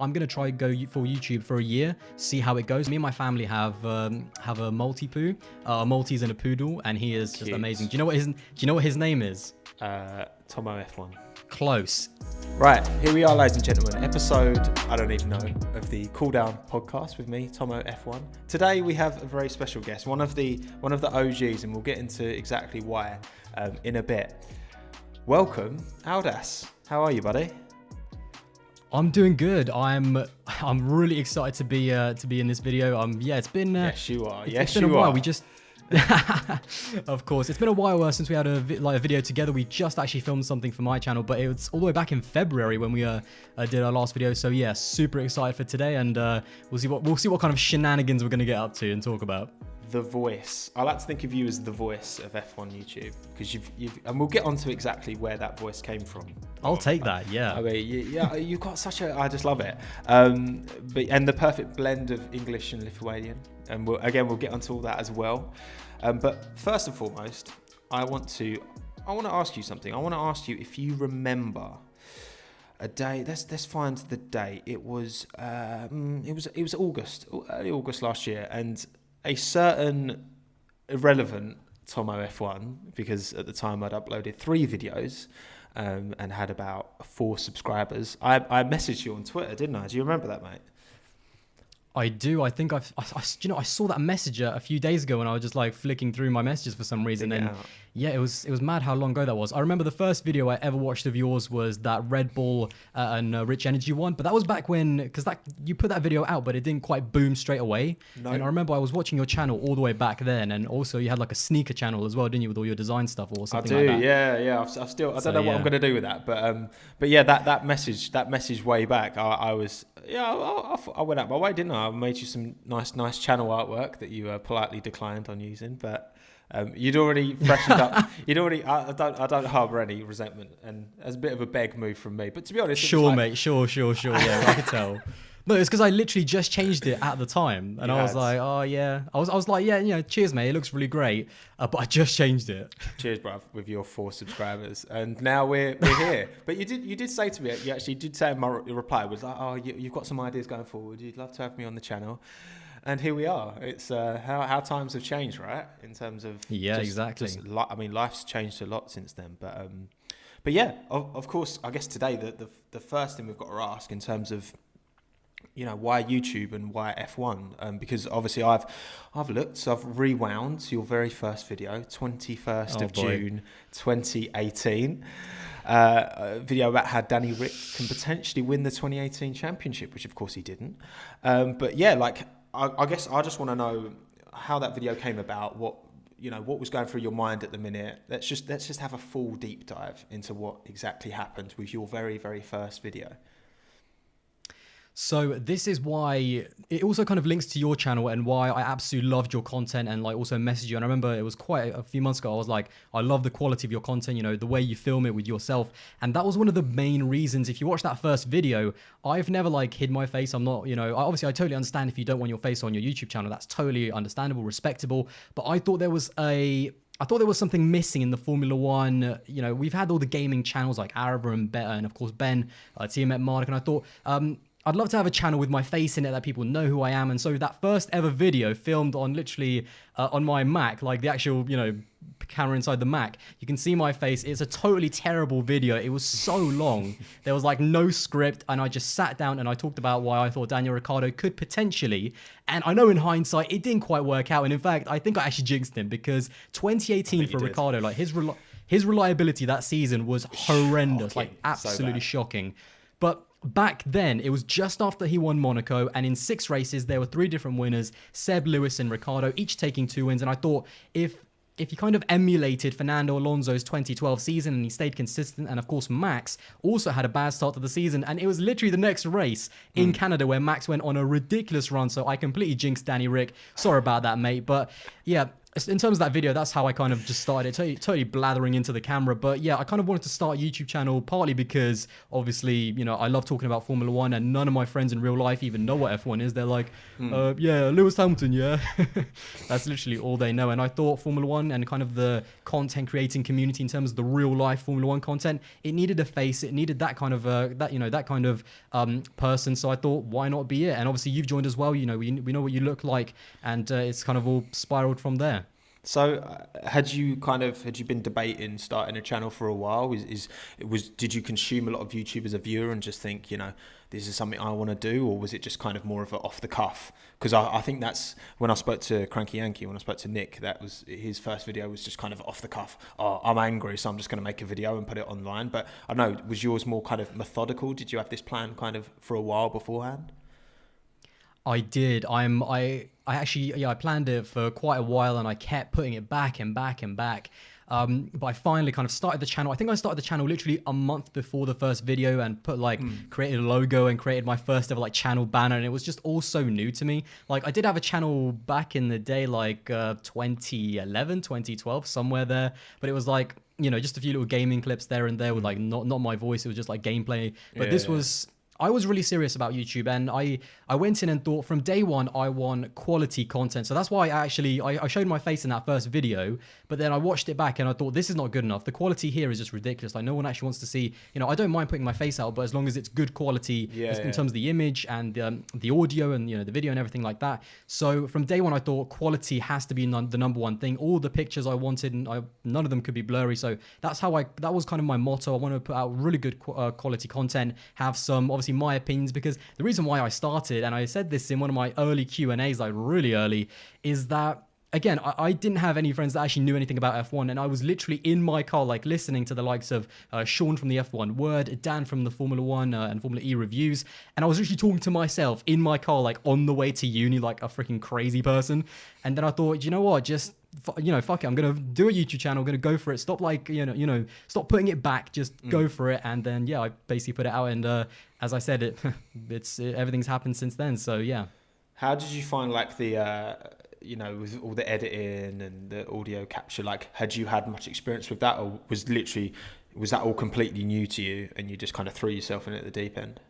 I'm gonna try go for YouTube for a year, see how it goes. Me and my family have a Maltipoo, a Maltese and a poodle, and he is just amazing. Do you know what his name is? Tomo F1. Close. Right, here we are, ladies and gentlemen. Episode, I don't even know, of the Cool Down podcast with me, Tomo F1. Today we have a very special guest, one of the OGs, and we'll get into exactly why in a bit. Welcome, Aldas. How are you, buddy? I'm doing good. I'm really excited to be in this video. It's been yes, you are. It's been a while. We just of course, it's been a while since we had a video together. We just actually filmed something for my channel, but it was all the way back in February when we did our last video. So yeah, super excited for today, and we'll see what kind of shenanigans we're gonna get up to and talk about. The voice. I like to think of you as the voice of F1 YouTube, because and we'll get onto exactly where that voice came from. I'll take that. Yeah. I mean, you've got such a. I just love it. And the perfect blend of English and Lithuanian, and we'll get onto all that as well. But first and foremost, I want to ask you something. I want to ask you if you remember a day. Let's find the date. It was August, early August last year, and a certain irrelevant Tomo F1, because at the time I'd uploaded 3 videos and had about 4 subscribers. I messaged you on Twitter, didn't I? Do you remember that, mate? I do. I think I saw that message a few days ago when I was just like flicking through my messages for some reason. And yeah, it was mad how long ago that was. I remember the first video I ever watched of yours was that Red Bull and Rich Energy one, but that was back when, because you put that video out, but it didn't quite boom straight away. No. And I remember I was watching your channel all the way back then, and also you had like a sneaker channel as well, didn't you, with all your design stuff or something like that? I do. Yeah. I've still. I don't know what I'm gonna do with that, but yeah, that message way back, I went out my way, didn't I? I made you some nice channel artwork that you politely declined on using, but you'd already freshened up. I don't harbour any resentment, and as a bit of a beg move from me. But to be honest, sure, mate, sure. Yeah, I could tell. No, it's because I literally just changed it at the time, and I was like, oh yeah, I was like, yeah, cheers, mate, it looks really great, but I just changed it. Cheers, bruv, with your 4 subscribers, and now we're here. But you did say to me, you actually did say in my reply, was like, oh, you've got some ideas going forward. You'd love to have me on the channel. And here we are. It's how times have changed, right? In terms of exactly. I mean, life's changed a lot since then. But yeah, of course, I guess today the first thing we've got to ask in terms of, why YouTube and why F1? Because obviously I've looked, so I've rewound your very first video, 21st of June 2018. A video about how Danny Rick can potentially win the 2018 championship, which of course he didn't. But yeah, like I guess I just want to know how that video came about, what was going through your mind at the minute. Let's just have a full deep dive into what exactly happened with your very, very first video. So this is why it also kind of links to your channel and why I absolutely loved your content and like also messaged you. And I remember it was quite a few months ago. I was like, I love the quality of your content, the way you film it with yourself. And that was one of the main reasons. If you watch that first video, I've never like hid my face. I'm not, obviously I totally understand if you don't want your face on your YouTube channel. That's totally understandable, respectable. But I thought there was something missing in the Formula One. We've had all the gaming channels like Arava and Beta, and of course Ben, TMF Mark, and I thought, I'd love to have a channel with my face in it that people know who I am. And so that first ever video filmed on literally on my Mac, like the actual, camera inside the Mac, you can see my face. It's a totally terrible video. It was so long. There was like no script, and I just sat down and I talked about why I thought Daniel Ricciardo could potentially, and I know in hindsight it didn't quite work out. And in fact, I think I actually jinxed him, because 2018 for Ricciardo, like his reliability that season was horrendous, like absolutely shocking. But back then, it was just after he won Monaco, and in 6 races, there were 3 different winners, Seb, Lewis, and Ricciardo, each taking 2 wins. And I thought if he kind of emulated Fernando Alonso's 2012 season and he stayed consistent, and of course Max also had a bad start to the season, and it was literally the next race in Canada where Max went on a ridiculous run, so I completely jinxed Danny Rick. Sorry about that, mate. But yeah, in terms of that video, that's how I kind of just started, totally blathering into the camera. But yeah, I kind of wanted to start a YouTube channel partly because obviously, you know, I love talking about Formula One, and none of my friends in real life even know what F1 is. They're like, yeah, Lewis Hamilton, yeah. That's literally all they know. And I thought Formula One and kind of the content creating community in terms of the real life Formula One content, it needed a face, it needed that kind of person. So I thought, why not be it? And obviously you've joined as well. You know, we know what you look like, and it's kind of all spiraled from there. So, had you been debating starting a channel for a while? Did you consume a lot of YouTube as a viewer and just think, you know, this is something I want to do, or was it just kind of more of a off the cuff? Because I think that's when I spoke to Cranky Yankee, when I spoke to Nick, that was his first video was just kind of off the cuff. Oh, I'm angry, so I'm just going to make a video and put it online. But I don't know, was yours more kind of methodical? Did you have this plan kind of for a while beforehand? I did. I actually, yeah, I planned it for quite a while, and I kept putting it back and back and back. But I finally kind of started the channel. I think I started the channel literally a month before the first video, and created a logo and created my first ever like channel banner. And it was just all so new to me. Like I did have a channel back in the day, like 2011, 2012, somewhere there. But it was like, you know, just a few little gaming clips there and there with like not my voice. It was just like gameplay. But this was... I was really serious about YouTube, and I went in and thought from day one I want quality content. So that's why I showed my face in that first video, but then I watched it back and I thought this is not good enough. The quality here is just ridiculous. Like no one actually wants to see, you know, I don't mind putting my face out, but as long as it's good quality in terms of the image and the audio and, you know, the video and everything like that. So from day one I thought quality has to be the number one thing. All the pictures I wanted, and none of them could be blurry. So that was kind of my motto. I want to put out really good quality content, have some obviously my opinions, because the reason why I started, and I said this in one of my early Q&As, like really early, is that again, I didn't have any friends that actually knew anything about F1, and I was literally in my car, like listening to the likes of Sean from the F1 Word, Dan from the Formula One and Formula E reviews, and I was literally talking to myself in my car, like on the way to uni, like a freaking crazy person. And then I thought, you know what, just fuck it, I'm gonna do a YouTube channel, I'm gonna go for it. Stop stop putting it back, just go for it. And then I basically put it out, and as I said, everything's happened since then. So yeah. How did you find like the with all the editing and the audio capture, like had you had much experience with that, or was that all completely new to you and you just kind of threw yourself in at the deep end?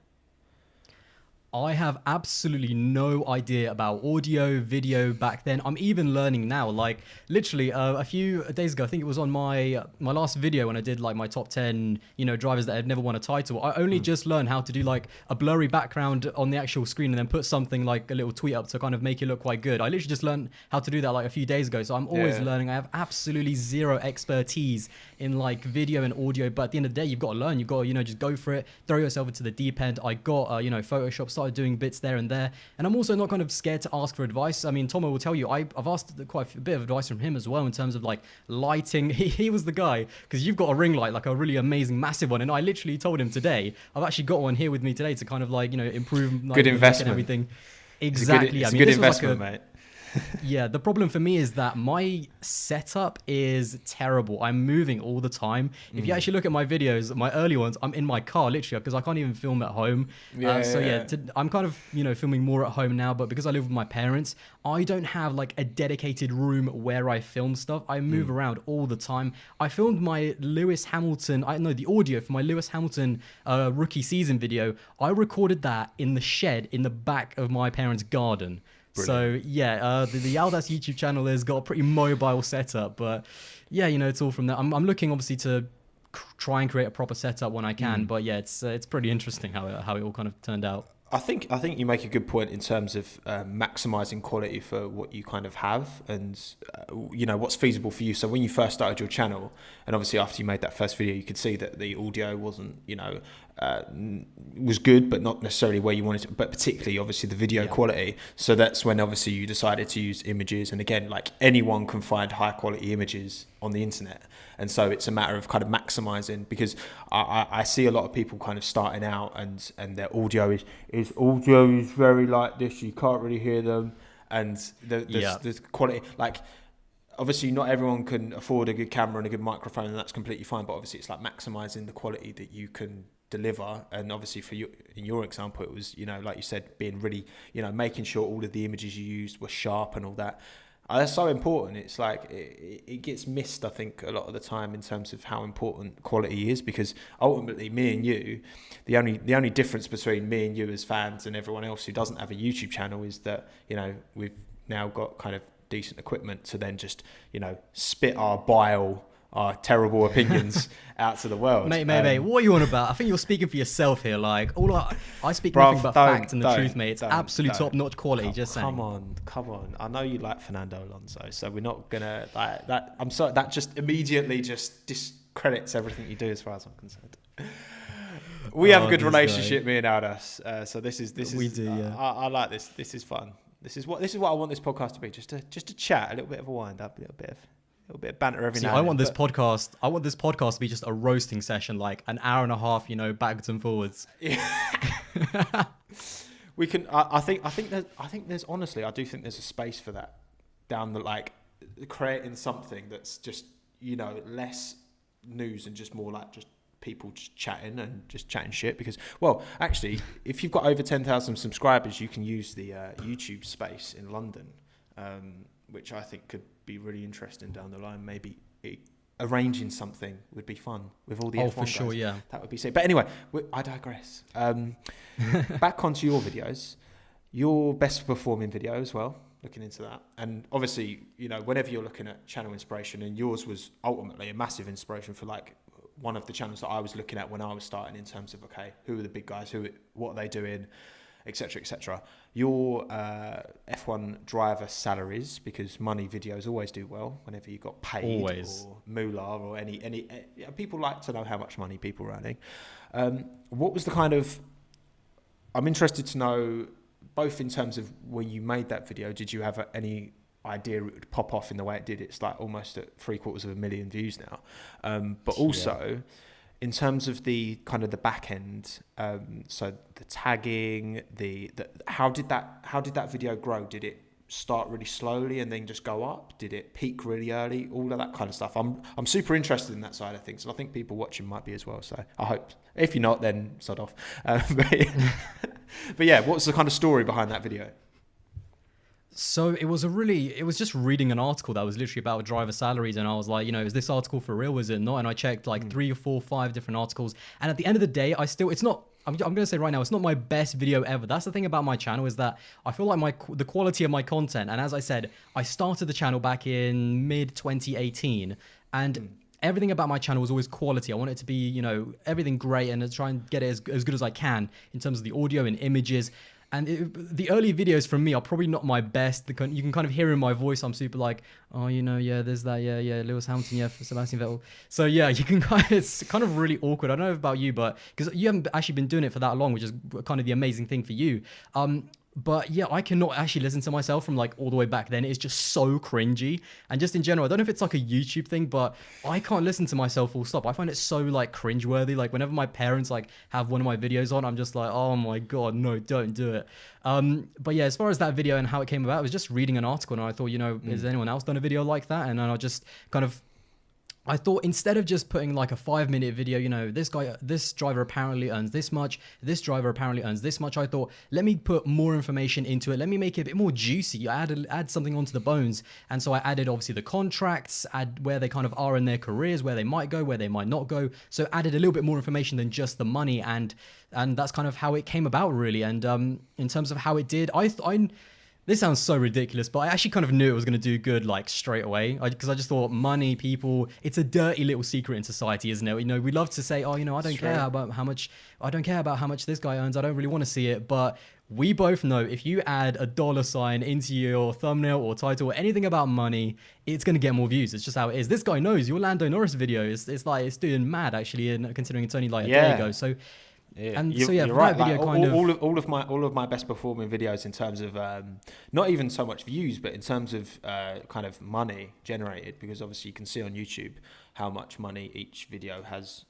I have absolutely no idea about audio, video back then. I'm even learning now. Like literally a few days ago, I think it was on my last video when I did like my top 10, drivers that had never won a title. I only just learned how to do like a blurry background on the actual screen and then put something like a little tweet up to kind of make it look quite good. I literally just learned how to do that like a few days ago. So I'm always learning. I have absolutely zero expertise in like video and audio, but at the end of the day, you've got to learn. You've got to, just go for it, throw yourself into the deep end. I got, Photoshop, started doing bits there and there, and I'm also not kind of scared to ask for advice. I mean, Tomo will tell you, I've asked quite a bit of advice from him as well in terms of like lighting. He was the guy, because you've got a ring light, like a really amazing massive one, and I literally told him today, I've actually got one here with me today to kind of like, improve like, good investment and everything. Exactly. It's a good investment, mate. Yeah, the problem for me is that my setup is terrible. I'm moving all the time. If you actually look at my videos, my early ones, I'm in my car literally, because I can't even film at home. I'm kind of filming more at home now, but because I live with my parents, I don't have like a dedicated room where I film stuff. I move around all the time. I filmed my Lewis Hamilton, the audio for my Lewis Hamilton rookie season video. I recorded that in the shed in the back of my parents' garden. Brilliant. So the Aldas YouTube channel has got a pretty mobile setup, but it's all from there. I'm looking obviously to try and create a proper setup when I can, but it's pretty interesting how it all kind of turned out. I think you make a good point in terms of maximizing quality for what you kind of have, and what's feasible for you. So when you first started your channel, and obviously after you made that first video, you could see that the audio wasn't was good, but not necessarily where you wanted it, but particularly obviously the video quality. So that's when obviously you decided to use images, and again, like anyone can find high quality images on the internet, and so it's a matter of kind of maximizing, because I see a lot of people kind of starting out and their audio is very like this, you can't really hear them, and the quality, like obviously not everyone can afford a good camera and a good microphone, and that's completely fine, but obviously it's like maximizing the quality that you can deliver. And obviously for you, in your example, it was like you said, being really making sure all of the images you used were sharp and all that. That's so important. It's like it gets missed, I think, a lot of the time in terms of how important quality is, because ultimately me and you, the only difference between me and you as fans and everyone else who doesn't have a YouTube channel is that, you know, we've now got kind of decent equipment to then just, you know, spit our bile, our terrible opinions out to the world. Mate, what are you on about? I think you're speaking for yourself here. Like, I speak nothing but fact and the truth, mate. It's absolute top-notch quality. Just saying. Come on. I know you like Fernando Alonso, so we're not gonna like that. I'm sorry. That just immediately just discredits everything you do, as far as I'm concerned. We have a good relationship, me and Aldas. So this is. We do. Yeah. I like this. This is fun. This is what I want this podcast to be. Just to chat, a little bit of a wind up, a little bit of banter every now and then. I want this podcast to be just a roasting session, like an hour and a half, you know, backwards and forwards. Yeah. We can. I think there's honestly, I do think there's a space for that down the, like, creating something that's just, you know, less news and just more like just people just chatting shit. Because, well, actually, if you've got over 10,000 subscribers, you can use the YouTube space in London, which I think could be really interesting down the line. Maybe arranging something would be fun with all the F1 for guys. sure, yeah. That would be sick. But anyway, I digress. Back onto your videos, your best performing video as well, looking into that. And obviously, you know, whenever you're looking at channel inspiration, and yours was ultimately a massive inspiration for, like, one of the channels that I was looking at when I was starting, in terms of, okay, who are the big guys, what are they doing, etc., etc. Your F1 driver salaries, because money videos always do well whenever you got paid, or moolah, or any people like to know how much money people are earning. What was the kind of, I'm interested to know, both in terms of when you made that video, did you have any idea it would pop off in the way it did? It's like almost at 750,000 views now, but also in terms of the kind of the back end, so the tagging, the how did that video grow? Did it start really slowly and then just go up? Did it peak really early? All of that kind of stuff. I'm super interested in that side of things, and I think people watching might be as well. So I hope, if you're not, then sod off. But yeah, what's the kind of story behind that video? So it was just reading an article that was literally about driver salaries, and I was like, you know, is this article for real? Was it not? And I checked like 3 or 4, 5 different articles, and at the end of the day, I'm going to say right now, it's not my best video ever. That's the thing about my channel, is that I feel like the quality of my content, and as I said, I started the channel back in mid 2018, and everything about my channel was always quality. I want it to be, you know, everything great, and to try and get it as good as I can in terms of the audio and images. And the early videos from me are probably not my best. You can kind of hear in my voice, I'm super like, oh, you know, yeah, there's that, yeah, Lewis Hamilton, yeah, Sebastian Vettel. So yeah, you can it's kind of really awkward. I don't know about you, but because you haven't actually been doing it for that long, which is kind of the amazing thing for you. But yeah, I cannot actually listen to myself from like all the way back then. It's just so cringy. And just in general, I don't know if it's like a YouTube thing, but I can't listen to myself full stop. I find it so like cringeworthy. Like whenever my parents like have one of my videos on, I'm just like, oh my God, no, don't do it. But yeah, as far as that video and how it came about, I was just reading an article and I thought, you know, has anyone else done a video like that? And then I just kind of, I thought, instead of just putting like a 5-minute video, you know, this driver apparently earns this much, this driver apparently earns this much, I thought, let me put more information into it. Let me make it a bit more juicy. Add something onto the bones. And so I added obviously the contracts, add where they kind of are in their careers, where they might go, where they might not go. So added a little bit more information than just the money. And that's kind of how it came about, really. And in terms of how it did, this sounds so ridiculous, but I actually kind of knew it was going to do good, like, straight away. Because I just thought, money, people, it's a dirty little secret in society, isn't it? You know, we love to say, oh, you know, I don't care about how much this guy earns. I don't really want to see it. But we both know if you add a $ into your thumbnail or title or anything about money, it's going to get more views. It's just how it is. This guy knows your Lando Norris video. It's like, it's doing mad, actually, and considering it's only like a day ago. So... Yeah. And you're right. Like, all of my best performing videos in terms of not even so much views, but in terms of kind of money generated, because obviously you can see on YouTube how much money each video has.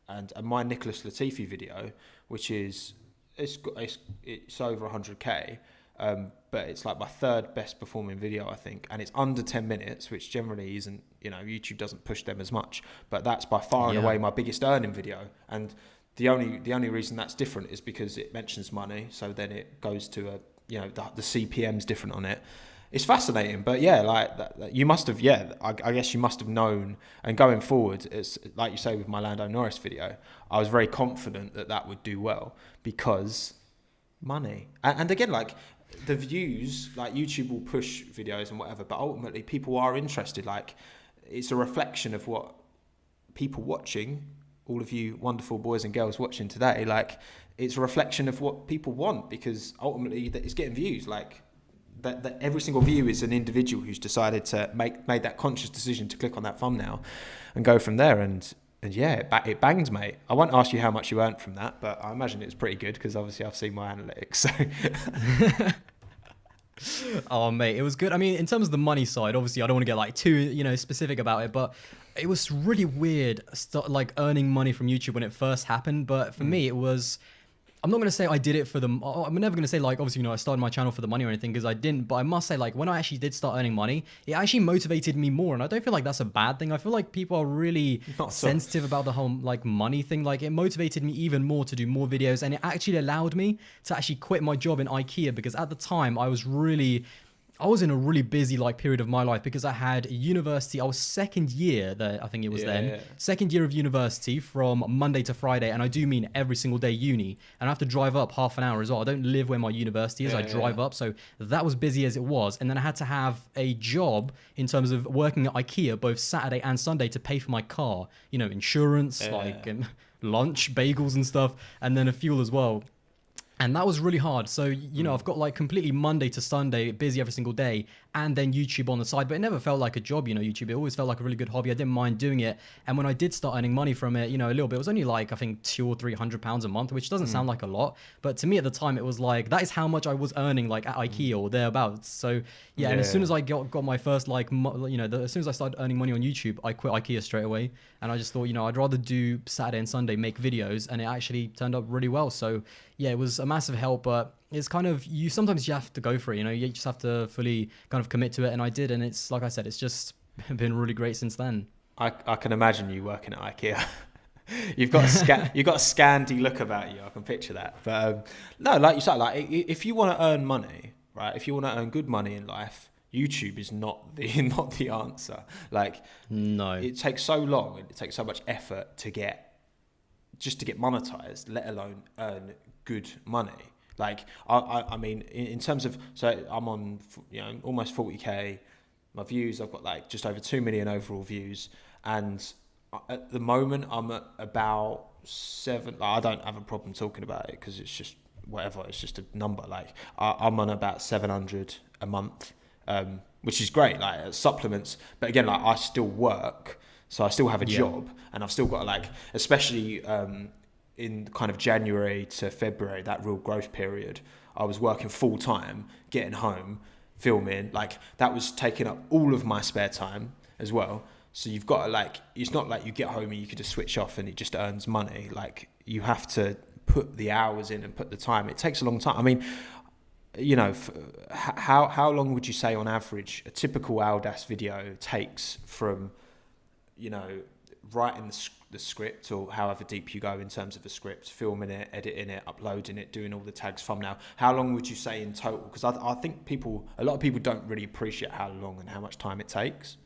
And my Nicholas Latifi video, which is it's over 100k, but it's like my 3rd best performing video, I think, and it's under 10 minutes, which generally isn't, you know, YouTube doesn't push them as much, but that's by far and away my biggest earning video. And the only reason that's different is because it mentions money, so then it goes to the CPM's different on it. it's fascinating. But yeah, like you must have, I guess you must have known. And going forward, it's like you say with my Lando Norris video, I was very confident that that would do well because money. And again, like the views, like YouTube will push videos and whatever, but ultimately people are interested. Like it's a reflection of what people watching, all of you wonderful boys and girls watching today, like it's a reflection of what people want, because ultimately it's getting views. Like that every single view is an individual who's decided to made that conscious decision to click on that thumbnail and go from there. And yeah, it bangs, mate. I won't ask you how much you earned from that, but I imagine it's pretty good because obviously I've seen my analytics. So. Oh, mate, it was good. I mean, in terms of the money side, obviously I don't want to get like too, specific about it, but it was really weird, like earning money from YouTube when it first happened. But for me, it was, I'm not going to say I did it for them. I'm never going to say like, obviously, I started my channel for the money or anything, because I didn't. But I must say, like, when I actually did start earning money, it actually motivated me more. And I don't feel like that's a bad thing. I feel like people are really sensitive about the whole like money thing. Like it motivated me even more to do more videos. And it actually allowed me to actually quit my job in IKEA, because at the time I was in a really busy like period of my life, because I had university. I was second year there, I think it was second year of university from Monday to Friday. And I do mean every single day uni. And I have to drive up half an hour as well. I don't live where my university is. I drive up. So that was busy as it was. And then I had to have a job in terms of working at IKEA, both Saturday and Sunday, to pay for my car, insurance, lunch, bagels and stuff. And then a fuel as well. And that was really hard. So, I've got like completely Monday to Sunday, busy every single day, and then YouTube on the side. But it never felt like a job, YouTube. It always felt like a really good hobby. I didn't mind doing it. And when I did start earning money from it, a little bit, it was only like, I think £200 or £300 a month, which doesn't sound like a lot. But to me at the time, it was like, that is how much I was earning like at IKEA or thereabouts. So, and as soon as I got my first like, as soon as I started earning money on YouTube, I quit IKEA straight away. And I just thought, I'd rather do Saturday and Sunday, make videos. And it actually turned out really well. So, yeah, it was a massive help, but it's kind of, sometimes you have to go for it, you just have to fully kind of commit to it. And I did. And it's, like I said, it's just been really great since then. I can imagine you working at IKEA. You've got a Scandi look about you. I can picture that. But no, like you said, like if you want to earn money, right? If you want to earn good money in life, YouTube is not the answer. Like, no, it takes so long and it takes so much effort to get monetized, let alone earn good money. Like, I mean, in terms of, so I'm on, almost 40K. My views, I've got like just over 2 million overall views. And at the moment, I'm at about 7. Like, I don't have a problem talking about it because it's just whatever. It's just a number. Like, I'm on about 700 a month, which is great, like supplements. But again, like I still work. So I still have a job, and I've still got like, especially in kind of January to February, that real growth period, I was working full time, getting home, filming. Like that was taking up all of my spare time as well. So you've got to like, it's not like you get home and you can just switch off and it just earns money. Like you have to put the hours in and put the time. It takes a long time. I mean, how long would you say on average a typical Aldas video takes from, writing the script, or however deep you go in terms of the script, filming it, editing it, uploading it, doing all the tags, thumbnail? How long would you say in total? Because I think a lot of people don't really appreciate how long and how much time it takes.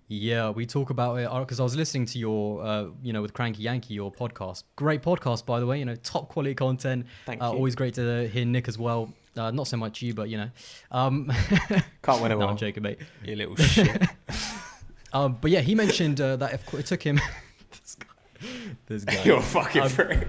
Yeah, we talk about it because I was listening to your, with Cranky Yankee, your podcast. Great podcast, by the way. Top quality content. Thank you. Always great to hear Nick as well. Not so much you, but Can't win a No, I'm joking, mate. You little shit. But yeah, he mentioned that if it took him, this guy. You're a fucking prick.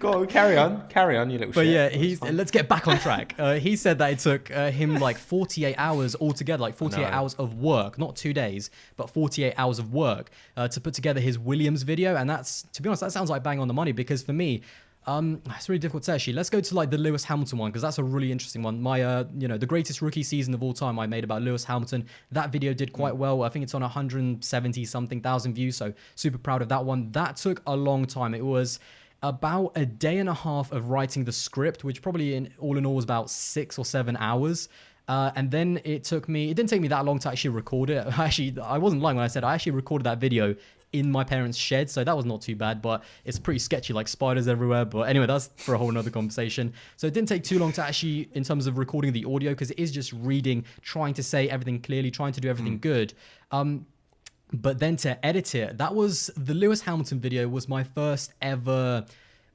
Go on, carry on, you little shit. But yeah, let's get back on track. He said that it took him like 48 hours altogether, like 48 hours of work, not 2 days, but 48 hours of work to put together his Williams video. And that's, to be honest, that sounds like bang on the money, because for me, it's really difficult to say actually. Let's go to like the Lewis Hamilton one, because that's a really interesting one. My, the greatest rookie season of all time I made about Lewis Hamilton. That video did quite well. I think it's on 170 something thousand views. So super proud of that one. That took a long time. It was about a day and a half of writing the script, which probably all in all was about 6 or 7 hours. And then it didn't take me that long to actually record it. I wasn't lying when I said I actually recorded that video in my parents' shed, so that was not too bad, but it's pretty sketchy, like spiders everywhere. But anyway, that's for a whole nother conversation. So it didn't take too long to actually, in terms of recording the audio, because it is just reading, trying to say everything clearly, trying to do everything good. But then to edit it, that was the Lewis Hamilton video was my first ever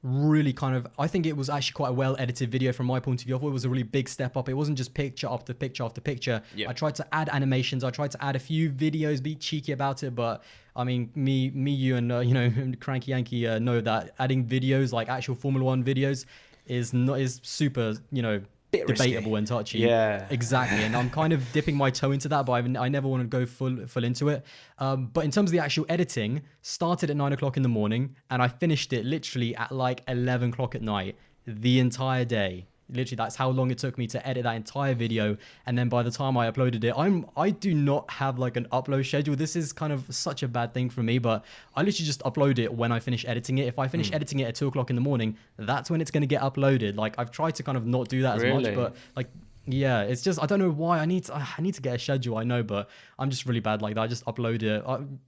really kind of, I think it was actually quite a well edited video from my point of view. I thought it was a really big step up. It wasn't just picture after picture after picture. I tried to add animations. I tried to add a few videos, be cheeky about it. But I mean, you and, you know, Cranky Yankee know that adding videos, like actual Formula One videos is super, you know, debatable and touchy. Yeah, exactly. And I'm kind of dipping my toe into that, but I never want to go full into it. But in terms of the actual editing, started at 9 o'clock in the morning and I finished it literally at like 11 o'clock at night, the entire day. Literally, that's how long it took me to edit that entire video. And then by the time I uploaded it, I do not have like an upload schedule. This is kind of such a bad thing for me, but I literally just upload it when I finish editing it. If I finish editing it at 2 o'clock in the morning, that's when it's going to get uploaded. Like I've tried to kind of not do that as much, but like, yeah, it's just, I don't know why I need to get a schedule. I know, but I'm just really bad like that. I just upload it.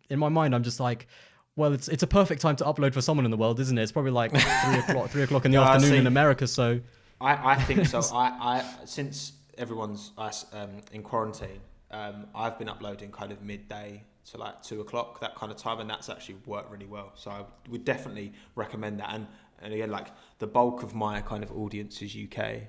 In my mind, I'm just like, well, it's a perfect time to upload for someone in the world, isn't it? It's probably like 3 o'clock in the afternoon in America. So I think so. I since everyone's in quarantine, I've been uploading kind of midday to like 2 o'clock, that kind of time, and that's actually worked really well. So I would definitely recommend that. And again, like the bulk of my kind of audience is UK,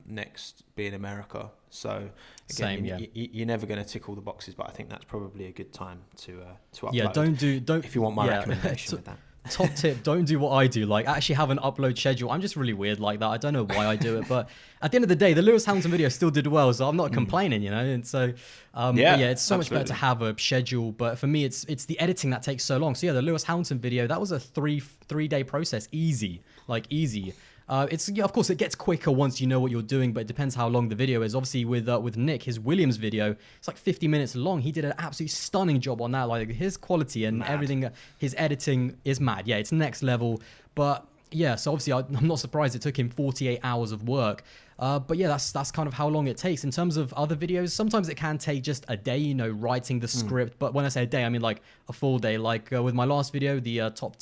next being America. So again, you're never going to tick all the boxes, but I think that's probably a good time to upload. Yeah, don't if you want my recommendation with that. Top tip, don't do what I do, like actually have an upload schedule. I'm just really weird like that. I don't know why I do it, but at the end of the day, the Lewis Hamilton video still did well, so I'm not complaining, you know. And so it's so much better to have a schedule, but for me it's the editing that takes so long. So yeah, the Lewis Hamilton video, that was a three-day process, easy. Of course it gets quicker once you know what you're doing, but it depends how long the video is. Obviously with Nick, his Williams video, it's like 50 minutes long. He did an absolutely stunning job on that. Like his quality and everything, his editing is mad. Yeah, it's next level. But yeah, so obviously I'm not surprised it took him 48 hours of work. But yeah, that's kind of how long it takes. In terms of other videos, sometimes it can take just a day, you know, writing the script. But when I say a day, I mean like a full day. Like with my last video, the top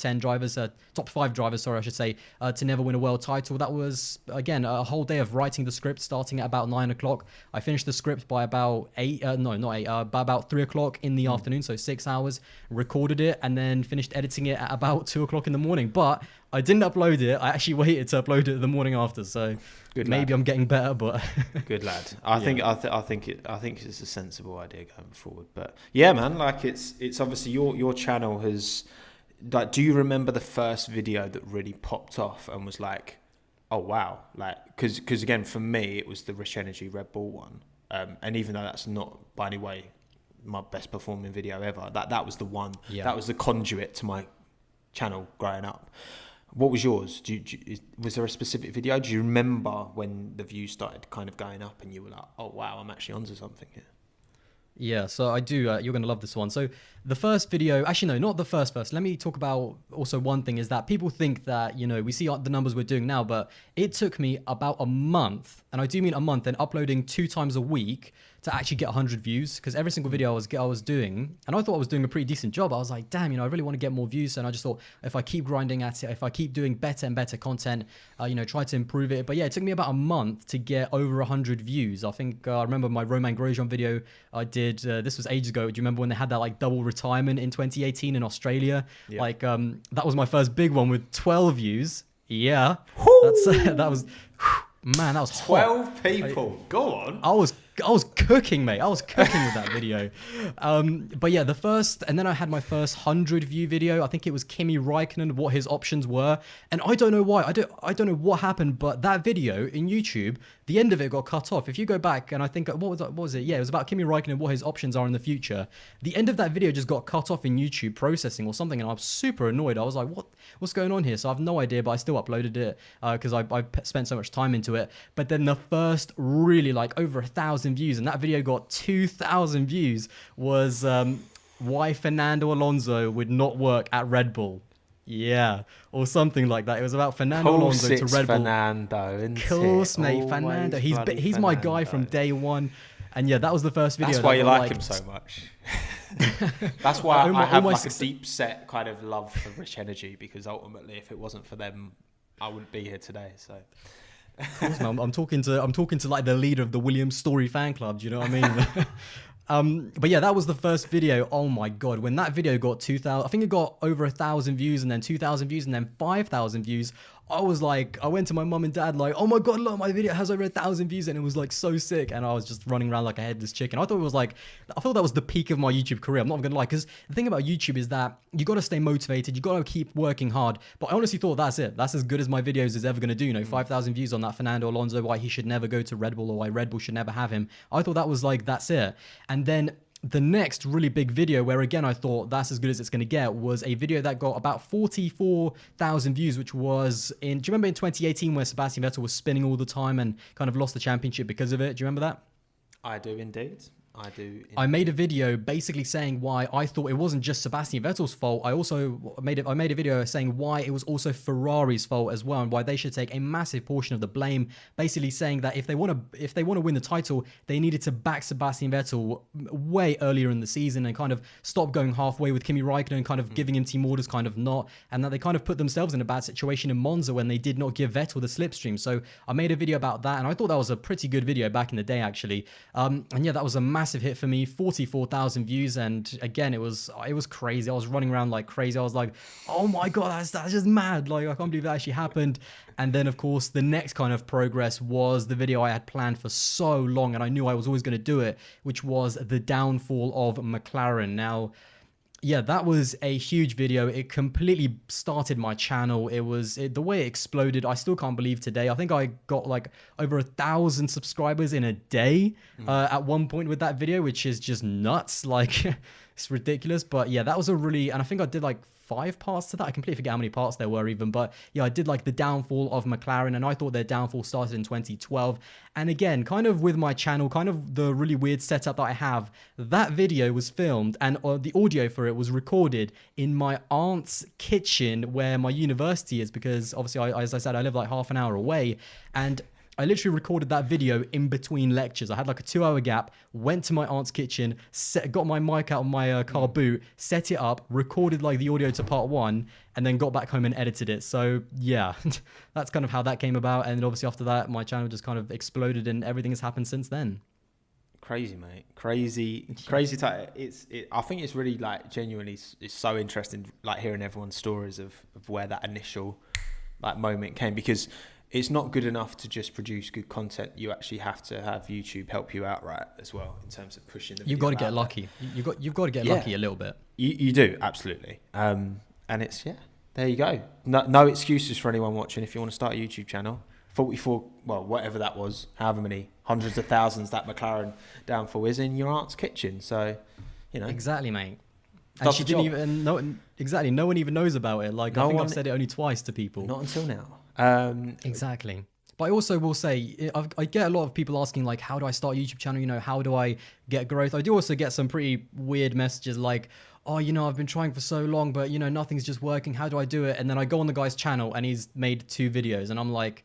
5 drivers, sorry, I should say, to never win a world title. That was, again, a whole day of writing the script, starting at about 9 o'clock. I finished the script by about by about 3 o'clock in the afternoon, so 6 hours, recorded it, and then finished editing it at about 2 o'clock in the morning. But I didn't upload it. I actually waited to upload it the morning after. So maybe I'm getting better, but good lad. I think it's a sensible idea going forward. But yeah, man, like it's obviously your channel has. Like, do you remember the first video that really popped off and was like, oh wow, like because again for me it was the Rich Energy Red Bull one, and even though that's not by any way my best performing video ever, that was the one that was the conduit to my channel growing up. What was yours? Was there a specific video? Do you remember when the views started kind of going up and you were like, oh wow, I'm actually onto something here? Yeah, so I do. You're going to love this one. So the first video, actually, no, not the first. Let me talk about also one thing is that people think that, you know, we see the numbers we're doing now, but it took me about a month, and I do mean a month, and uploading 2 times a week to actually get 100 views, because every single video I was doing, and I thought I was doing a pretty decent job. I was like, damn, you know, I really want to get more views, and I just thought if I keep grinding at it, if I keep doing better and better content, you know, try to improve it. But yeah, it took me about a month to get over 100 views. I think I remember my Romain Grosjean video I did, this was ages ago. Do you remember when they had that like double retirement in 2018 in Australia? Yeah. Like that was my first big one with 12 views. Yeah, that was, man, that was 12 hot. people. Go on. I was cooking, mate. I was cooking with that video. But yeah, and then I had my first 100 view video. I think it was Kimi Räikkönen, what his options were. And I don't know why. I don't know what happened, but that video in YouTube, the end of it got cut off. If you go back and I think, what was it? Yeah, it was about Kimi Räikkönen, what his options are in the future. The end of that video just got cut off in YouTube processing or something. And I was super annoyed. I was like, what's going on here? So I have no idea, but I still uploaded it because I spent so much time into it. But then the first really like over 1,000 views, and that video got 2,000 views, was why Fernando Alonso would not work at Red Bull. Yeah, or something like that. It was about Fernando Alonso to Red Bull. Fernando, isn't of course, it? mate, Fernando. He's my guy from day one. And yeah, that was the first video. That's why you like him so much. That's why All I have my like a success- deep set kind of love for Rich Energy, because ultimately, if it wasn't for them, I wouldn't be here today. So Of course, man. I'm talking to like the leader of the Williams Story fan club. Do you know what I mean? But yeah, that was the first video. Oh my God. When that video got 2,000, I think it got over 1,000 views and then 2,000 views and then 5,000 views. I was like, I went to my mum and dad like, oh my God, look, my video has over 1,000 views and it was like so sick. And I was just running around like a headless chicken. I thought that was the peak of my YouTube career. I'm not gonna lie. Cause the thing about YouTube is that you got to stay motivated. You got to keep working hard. But I honestly thought that's it. That's as good as my videos is ever going to do. 5,000 views on that Fernando Alonso, why he should never go to Red Bull or why Red Bull should never have him. I thought that was like, that's it. And then the next really big video where again I thought that's as good as it's going to get was a video that got about 44,000 views, which was do you remember in 2018 where Sebastian Vettel was spinning all the time and kind of lost the championship because of it? Do you remember that? I do indeed. I made a video basically saying why I thought it wasn't just Sebastian Vettel's fault. I made a video saying why it was also Ferrari's fault as well, and why they should take a massive portion of the blame. Basically saying that if they want to win the title, they needed to back Sebastian Vettel way earlier in the season and kind of stop going halfway with Kimi Raikkonen and kind of giving him team orders, kind of not, and that they kind of put themselves in a bad situation in Monza when they did not give Vettel the slipstream. So I made a video about that, and I thought that was a pretty good video back in the day actually. And yeah, that was a massive hit for me, 44,000 views, and again it was crazy. I was running around like crazy. I was like, oh my God, that's just mad. Like, I can't believe that actually happened. And then of course the next kind of progress was the video I had planned for so long and I knew I was always going to do it, which was the downfall of McLaren. Now yeah, that was a huge video. It completely started my channel. The way it exploded, I still can't believe today. I think I got like over 1,000 subscribers in a day at one point with that video, which is just nuts. Like, it's ridiculous. But yeah, that was and I think I did like 5 parts to that. I completely forget how many parts there were even, but yeah, I did like the downfall of McLaren, and I thought their downfall started in 2012. And again, kind of with my channel, kind of the really weird setup that I have, that video was filmed and the audio for it was recorded in my aunt's kitchen where my university is, because obviously, as I said, I live like half an hour away, and I literally recorded that video in between lectures. I had like a 2-hour gap, went to my aunt's kitchen, got my mic out of my car boot, set it up, recorded like the audio to part 1, and then got back home and edited it. So yeah, that's kind of how that came about. And obviously after that, my channel just kind of exploded and everything has happened since then. Crazy, mate. Crazy. I think it's really like genuinely, it's so interesting, like hearing everyone's stories of where that initial like moment came, because it's not good enough to just produce good content. You actually have to have YouTube help you out, right, as well, in terms of pushing the video. You've got to get lucky. You've got to get lucky a little bit. You do, absolutely. And it's, there you go. No excuses for anyone watching if you want to start a YouTube channel. 44, well, whatever that was, however many hundreds of thousands that McLaren downfall is in your aunt's kitchen. So, you know. Exactly, mate. And she didn't even know. Exactly. No one even knows about it. Like, I think I've said it only twice to people. Not until now. Exactly. But I also will say, I get a lot of people asking, like, how do I start a YouTube channel? You know, how do I get growth? I do also get some pretty weird messages like, oh, you know, I've been trying for so long, but, you know, nothing's just working. How do I do it? And then I go on the guy's channel and he's made 2 videos. And I'm like,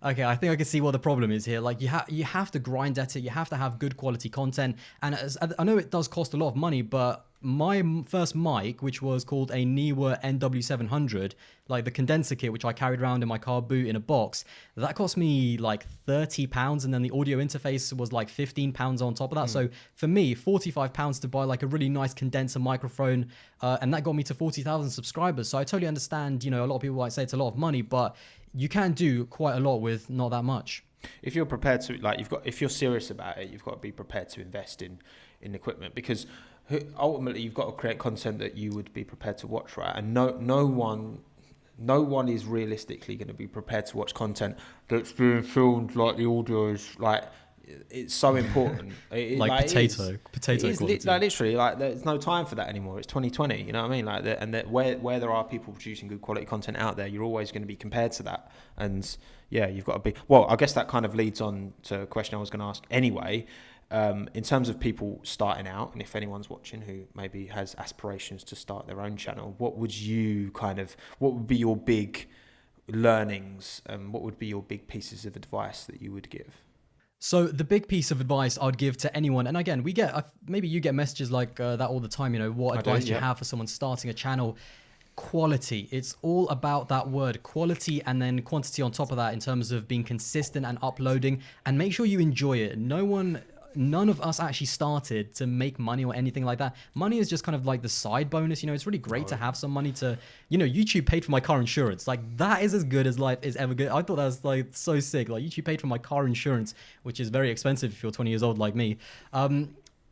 okay, I think I can see what the problem is here. Like, you have to grind at it. You have to have good quality content. And I know it does cost a lot of money, but my first mic, which was called a Neewer NW700, like the condenser kit, which I carried around in my car boot in a box, that cost me like £30, and then the audio interface was like £15 on top of that. So for me, £45 to buy like a really nice condenser microphone, and that got me to 40,000 subscribers. So I totally understand, you know, a lot of people might say it's a lot of money, but you can do quite a lot with not that much. If you're prepared to, like, if you're serious about it, you've got to be prepared to invest in equipment, because ultimately you've got to create content that you would be prepared to watch, right? And no one is realistically going to be prepared to watch content that's being filmed like the audio is like. It's so important. Like potato quality. Like literally, like there's no time for that anymore. It's 2020. You know what I mean? Like, where there are people producing good quality content out there, you're always going to be compared to that. And yeah, you've got to be. Well, I guess that kind of leads on to a question I was going to ask anyway. In terms of people starting out, and if anyone's watching who maybe has aspirations to start their own channel, what would be your big learnings? What would be your big pieces of advice that you would give? So the big piece of advice I'd give to anyone, and again, we get maybe you get messages like that all the time. You know, what advice do you have for someone starting a channel? Quality. It's all about that word quality, and then quantity on top of that in terms of being consistent and uploading, and make sure you enjoy it. None of us actually started to make money or anything like that. Money is just kind of like the side bonus. You know, it's really great to have some money to, you know, YouTube paid for my car insurance. Like, that is as good as life is ever good. I thought that was like so sick. Like, YouTube paid for my car insurance, which is very expensive if you're 20 years old like me.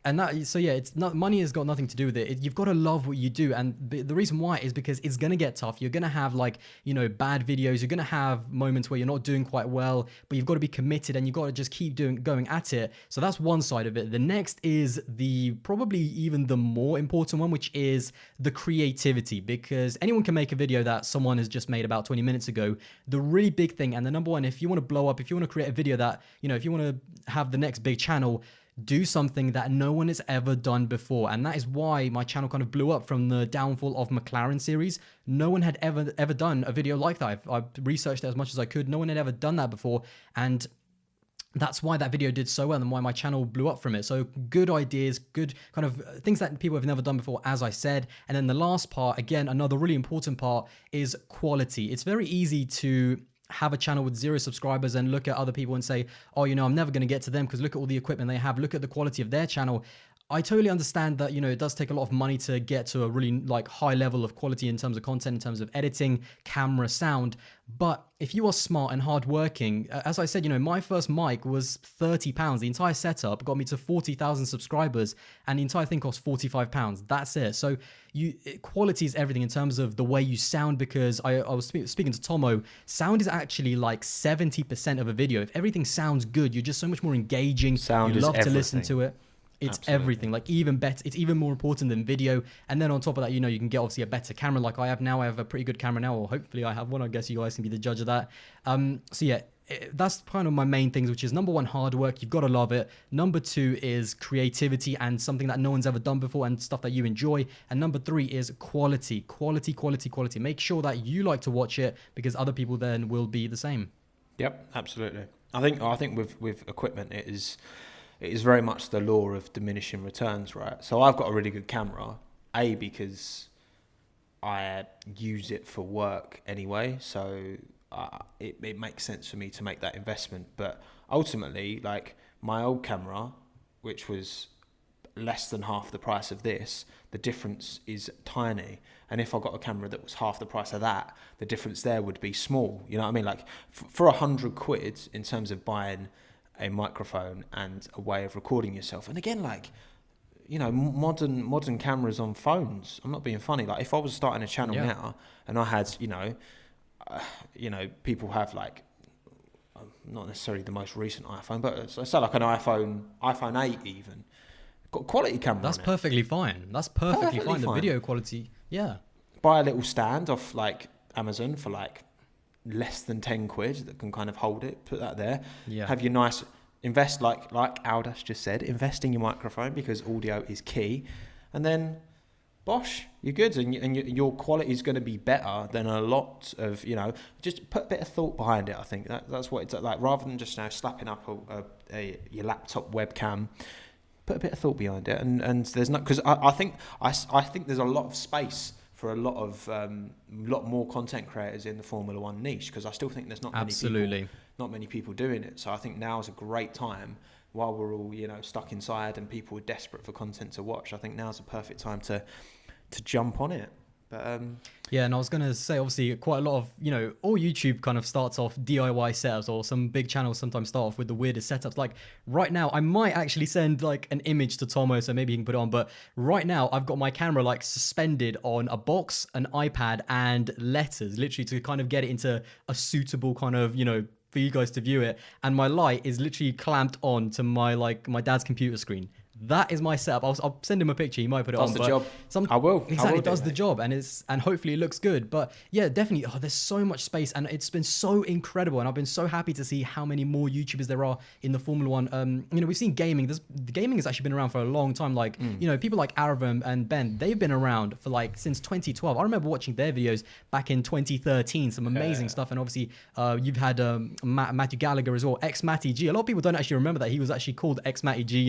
And that, so yeah, it's not, money has got nothing to do with it. You've got to love what you do. And the reason why is because it's going to get tough. You're going to have, like, you know, bad videos. You're going to have moments where you're not doing quite well, but you've got to be committed and you've got to just keep going at it. So that's one side of it. The next is probably even the more important one, which is the creativity, because anyone can make a video that someone has just made about 20 minutes ago. The really big thing, and the number one, if you want to blow up, if you want to create a video that, you know, if you want to have the next big channel, do something that no one has ever done before. And that is why my channel kind of blew up from the downfall of McLaren series. No one had ever done a video like that. I've researched it as much as I could. No one had ever done that before. And that's why that video did so well and why my channel blew up from it. So good ideas, good kind of things that people have never done before, as I said. And then the last part, again, another really important part, is quality. It's very easy to have a channel with 0 subscribers and look at other people and say, oh, you know, I'm never going to get to them because look at all the equipment they have, look at the quality of their channel. I totally understand that, you know, it does take a lot of money to get to a really like high level of quality in terms of content, in terms of editing, camera, sound. But if you are smart and hardworking, as I said, you know, my first mic was £30. The entire setup got me to 40,000 subscribers and the entire thing cost £45. That's it. So quality is everything in terms of the way you sound, because I was speaking to Tomo. Sound is actually like 70% of a video. If everything sounds good, you're just so much more engaging. Sound you is love everything. to listen to it. It's Absolutely. everything, like even better. It's even more important than video. And then on top of that, you know, you can get obviously a better camera like I have now. I have a pretty good camera now, or hopefully I have one. I guess you guys can be the judge of that. So yeah, that's kind of my main things, which is number one, hard work. You've got to love it. Number two is creativity and something that no one's ever done before and stuff that you enjoy. And number three is quality. Make sure that you like to watch it, because other people then will be the same. Yep, absolutely. I think with equipment, it is very much the law of diminishing returns, right? So I've got a really good camera, because I use it for work anyway, so it makes sense for me to make that investment. But ultimately, like my old camera, which was less than half the price of this, the difference is tiny. And if I got a camera that was half the price of that, the difference there would be small. You know what I mean? Like for £100 in terms of buying a microphone and a way of recording yourself. And again, like, you know, modern cameras on phones. I'm not being funny. Like if I was starting a channel now and I had, you know, people have like, not necessarily the most recent iPhone, but say like an iPhone 8 even, got quality camera. That's perfectly fine. That's perfectly fine. The video quality, yeah. Buy a little stand off like Amazon for like less than 10 quid that can kind of hold it, put that there. Yeah. Have your nice, invest like Aldas just said, invest in your microphone, because audio is key. And then bosh, you're good, and your quality is going to be better than a lot of, you know, just put a bit of thought behind it. I think that's what it's like, rather than just slapping up your laptop webcam. Put a bit of thought behind it, and there's not, because I think there's a lot of space for a lot more content creators in the Formula One niche, because I still think there's not many people doing it. So I think now is a great time, while we're all, you know, stuck inside and people are desperate for content to watch. I think now's a perfect time to jump on it. But yeah, and I was gonna say, obviously, quite a lot of, you know, all YouTube kind of starts off DIY setups, or some big channels sometimes start off with the weirdest setups. Like right now, I might actually send like an image to Tomo, so maybe he can put it on. But right now, I've got my camera like suspended on a box, an iPad, and letters, literally to kind of get it into a suitable kind of, you know, for you guys to view it. And my light is literally clamped on to my dad's computer screen. That is my setup. I'll send him a picture. He might put it Does on. the But job. I will. Exactly, it do, does the mate. job, and hopefully it looks good. But yeah, definitely. Oh, there's so much space, and it's been so incredible. And I've been so happy to see how many more YouTubers there are in the Formula One. We've seen gaming. The gaming has actually been around for a long time. Like, people like Arava and Ben, they've been around for like since 2012. I remember watching their videos back in 2013. Some amazing stuff. And obviously, you've had Matthew Gallagher as well, ex Matty G. A lot of people don't actually remember that he was actually called ex Matty G.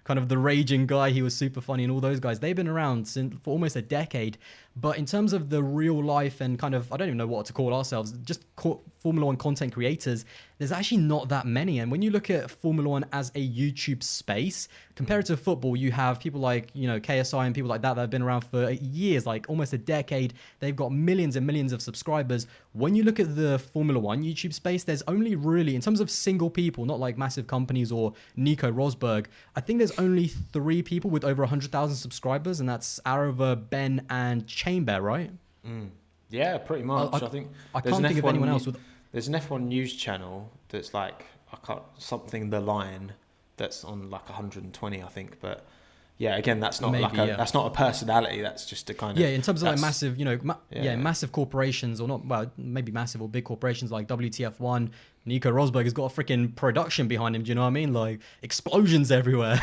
Kind of the raging guy. He was super funny, and all those guys. They've been around for almost a decade. But in terms of the real life and kind of, I don't even know what to call ourselves, just Formula One content creators, there's actually not that many. And when you look at Formula One as a YouTube space, compared to football, you have people like, KSI and people like that have been around for years, like almost a decade. They've got millions and millions of subscribers. When you look at the Formula One YouTube space, there's only really, in terms of single people, not like massive companies or Nico Rosberg, I think there's only 3 people with over 100,000 subscribers, and that's Arava, Ben, and Chamber, right? Yeah, pretty much. I think I can't think of anyone else with. There's an F1 news channel that's like something the line that's on like 120, I think. But yeah, again, that's not that's not a personality. That's just a kind of in terms of like massive, massive corporations, or not, well, maybe massive or big corporations like WTF1. Nico Rosberg has got a freaking production behind him. Do you know what I mean? Like explosions everywhere.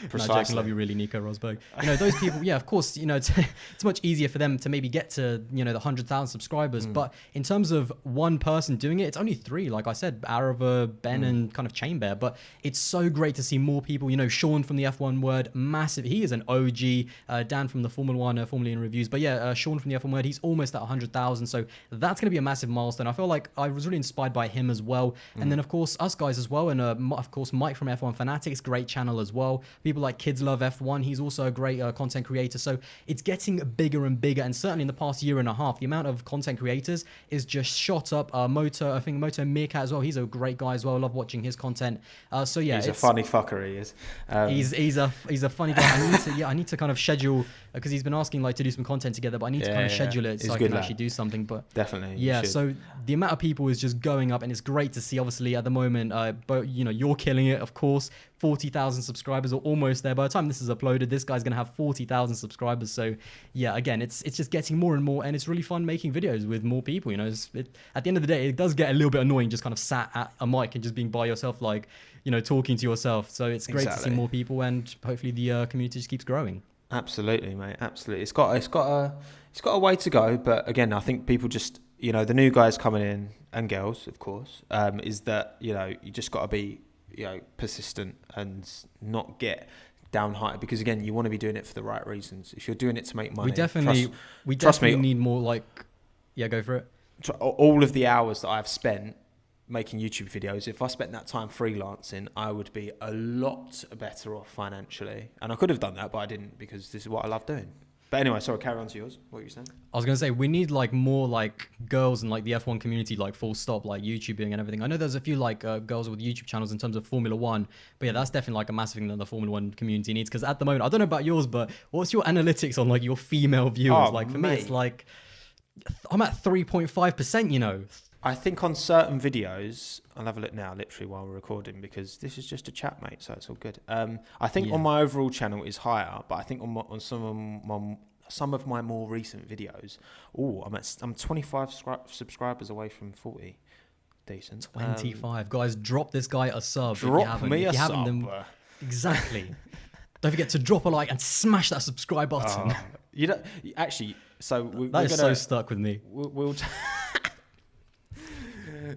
Precisely. No, Jack, love you really, Nico Rosberg. Those people. Yeah, of course. It's much easier for them to maybe get to the 100,000 subscribers. But in terms of one person doing it, it's only 3. Like I said, Arava, Ben, and kind of Chamber. But it's so great to see more people. Sean from the F1 Word, massive. He is an OG. Dan from the Formula One, Formula One reviews. But yeah, Sean from the F1 Word, he's almost at 100,000. So that's going to be a massive milestone. I feel like I was really inspired by him as well. And then, of course, us guys as well. And, of course, Mike from F1 Fanatics, great channel as well. People like Kids Love F1. He's also a great content creator. So it's getting bigger and bigger. And certainly in the past year and a half, the amount of content creators is just shot up. Moto Meerkat as well. He's a great guy as well. I love watching his content. So, yeah. He's a funny fucker, he is. He's a funny guy. I need to kind of schedule, because he's been asking like to do some content together, but I need to kind of schedule it so I can actually do something. But definitely. Yeah, so the amount of people is just going up, and it's great to see. Obviously at the moment, but you're killing it, of course. 40,000 subscribers, or almost there. By the time this is uploaded, this guy's gonna have 40,000 subscribers. So yeah, again, it's just getting more and more, and it's really fun making videos with more people. At the end of the day, it does get a little bit annoying just kind of sat at a mic and just being by yourself, like talking to yourself. So it's great to see more people, and hopefully the community just keeps growing. Absolutely, mate. Absolutely. It's got a way to go, but again, I think people just the new guys coming in, and girls, of course, is that you just got to be persistent and not get downhearted, because again, you want to be doing it for the right reasons. If you're doing it to make money, we definitely need more go for it. All of the hours that I've spent making YouTube videos, if I spent that time freelancing, I would be a lot better off financially. And I could have done that, but I didn't, because this is what I love doing. But anyway, sorry, carry on to yours. What were you saying? I was going to say, we need more girls in the F1 community, full stop, YouTubing and everything. I know there's a few girls with YouTube channels in terms of Formula One, but yeah, that's definitely a massive thing that the Formula One community needs. Because at the moment, I don't know about yours, but what's your analytics on your female viewers? For me, it's I'm at 3.5%, I think on certain videos, I'll have a look now, literally while we're recording, because this is just a chat, mate, so it's all good. I think on my overall channel is higher, but I think on some of my more recent videos, I'm 25 subscribers away from 40. Decent. 25. Guys, drop this guy a sub. Drop me a sub. Exactly. Don't forget to drop a like and smash that subscribe button. Actually, so we're so stuck with me. We'll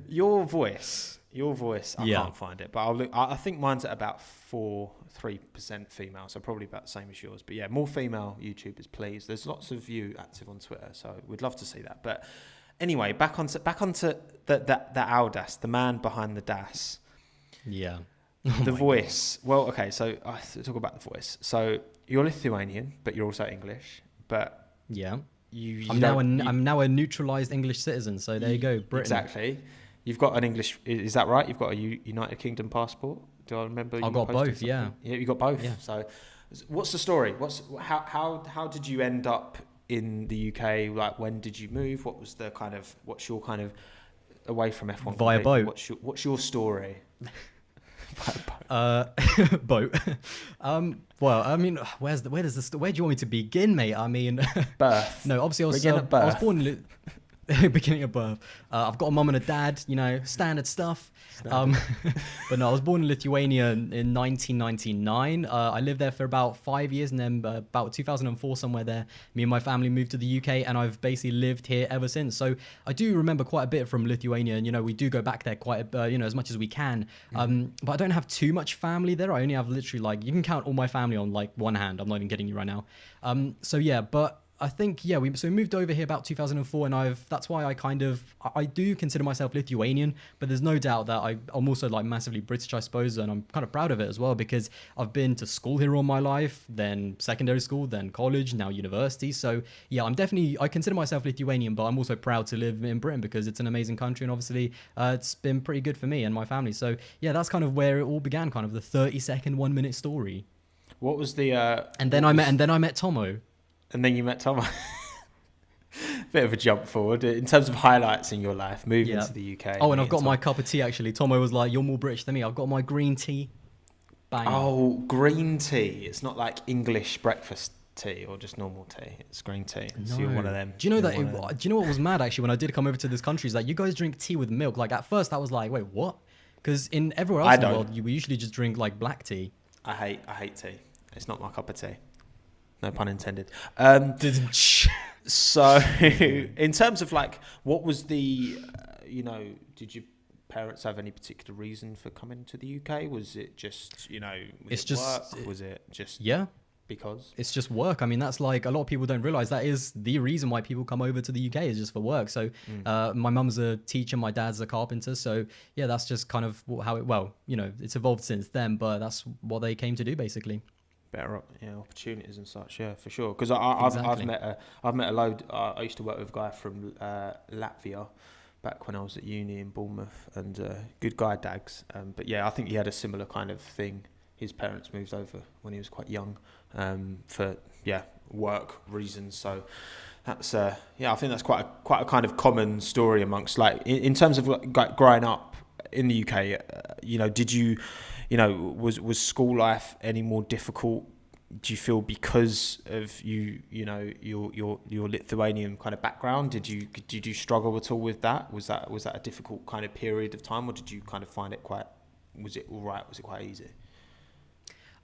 Your voice, I can't find it, but I'll look. I think mine's at about 3% female, so probably about the same as yours. But yeah, more female YouTubers, please. There's lots of you active on Twitter, so we'd love to see that. But anyway, back onto the Aldas, the man behind the DAS. Yeah. The voice. God. Well, okay, so I talk about the voice. So you're Lithuanian, but you're also English. But yeah, I'm now a neutralized English citizen. So there you go, Britain. Exactly. You've got an English. Is that right? You've got a United Kingdom passport. Do I remember? I got both. Yeah. Yeah, you got both. Yeah. So, what's the story? How did you end up in the UK? When did you move? What's your kind of away from F1? Via boat. What's your story? Boat. Well, I mean, where do you want me to begin, mate? I mean, Birth. no, obviously I was born beginning of birth. I've got a mum and a dad, standard stuff. But no, I was born in Lithuania in 1999. I lived there for about 5 years, and then about 2004, somewhere there, me and my family moved to the UK, and I've basically lived here ever since. So I do remember quite a bit from Lithuania, and we do go back there quite, as much as we can. But I don't have too much family there. I only have literally you can count all my family on one hand. I'm not even kidding you right now. So yeah, but I think, we moved over here about 2004, and that's why I do consider myself Lithuanian, but there's no doubt that I'm also massively British, I suppose, and I'm kind of proud of it as well, because I've been to school here all my life, then secondary school, then college, now university. So yeah, I consider myself Lithuanian, but I'm also proud to live in Britain because it's an amazing country, and obviously it's been pretty good for me and my family. So yeah, that's kind of where it all began, kind of the 30-second 1-minute story. What was the and then I met Tomo. And then you met Tom. Bit of a jump forward in terms of highlights in your life, moving to the UK. Oh, and I've got my cup of tea, actually. Tomo was like, you're more British than me. I've got my green tea. Bang. Oh, green tea. It's not like English breakfast tea or just normal tea. It's green tea. No. So you're one of them. Do you know do you know what was mad, actually, when I did come over to this country, is that you guys drink tea with milk. At first, I was like, wait, what? Because in everywhere else in the world, we usually just drink, black tea. I hate tea. It's not my cup of tea. No pun intended. So, in terms of what was the, did your parents have any particular reason for coming to the UK? Was it just, work? Was it just because? It's just work. I mean, that's a lot of people don't realize that is the reason why people come over to the UK is just for work. So, my mum's a teacher, my dad's a carpenter. So, yeah, that's just kind of how it's evolved since then, but that's what they came to do, basically. Better opportunities and such, for sure. Because I've met a load. I used to work with a guy from Latvia back when I was at uni in Bournemouth, and good guy, Dags. But yeah, I think he had a similar kind of thing. His parents moved over when he was quite young for work reasons. So that's I think that's quite a kind of common story amongst in terms of growing up in the UK. Did you? Was school life any more difficult? Do you feel because of your Lithuanian kind of background? Did you struggle at all with that? Was that a difficult kind of period of time, or did you kind of find it was it all right? Was it quite easy?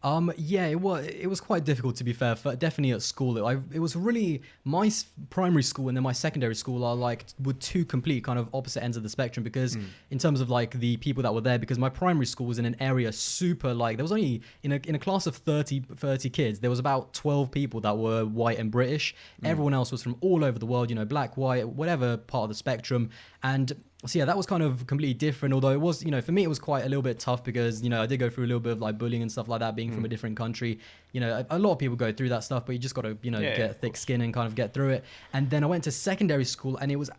It was quite difficult, to be fair, definitely at school. It was really, my primary school and then my secondary school are were two complete kind of opposite ends of the spectrum, because in terms of the people that were there, because my primary school was in an area super there was only in a class of 30 kids, there was about 12 people that were white and British. Everyone else was from all over the world, black, white, whatever part of the spectrum. And so yeah, that was kind of completely different. Although it was, for me, it was quite a little bit tough because, I did go through a little bit of bullying and stuff like that, being from a different country. A lot of people go through that stuff, but you just got to, get thick skin and kind of get through it. And then I went to secondary school, and it was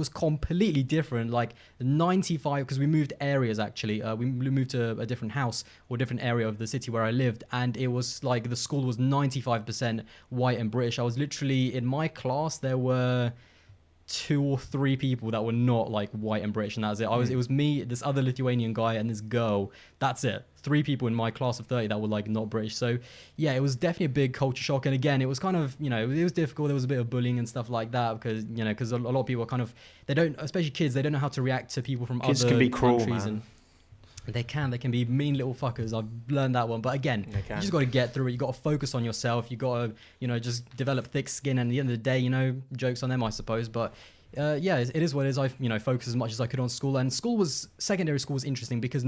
completely different. 95, because we moved areas, actually. We moved to a different house or different area of the city where I lived, and it was the school was 95% white and British. I was literally, in my class, there were 2 or 3 people that were not white and British, and that was it. It was me, this other Lithuanian guy, and this girl. That's it. 3 people in my class of 30 that were not British. So yeah, it was definitely a big culture shock. And again, it was kind of, it was difficult. There was a bit of bullying and stuff like that because a lot of people are kind of, they don't, especially kids, they don't know how to react to people from kids other can be cruel, countries. Man. And they can be mean little fuckers. I've learned that one. But again, you just got to get through it. You got to focus on yourself. You got to, just develop thick skin. And at the end of the day, jokes on them, I suppose. But it is what it is. I focused as much as I could on school, and secondary school was interesting because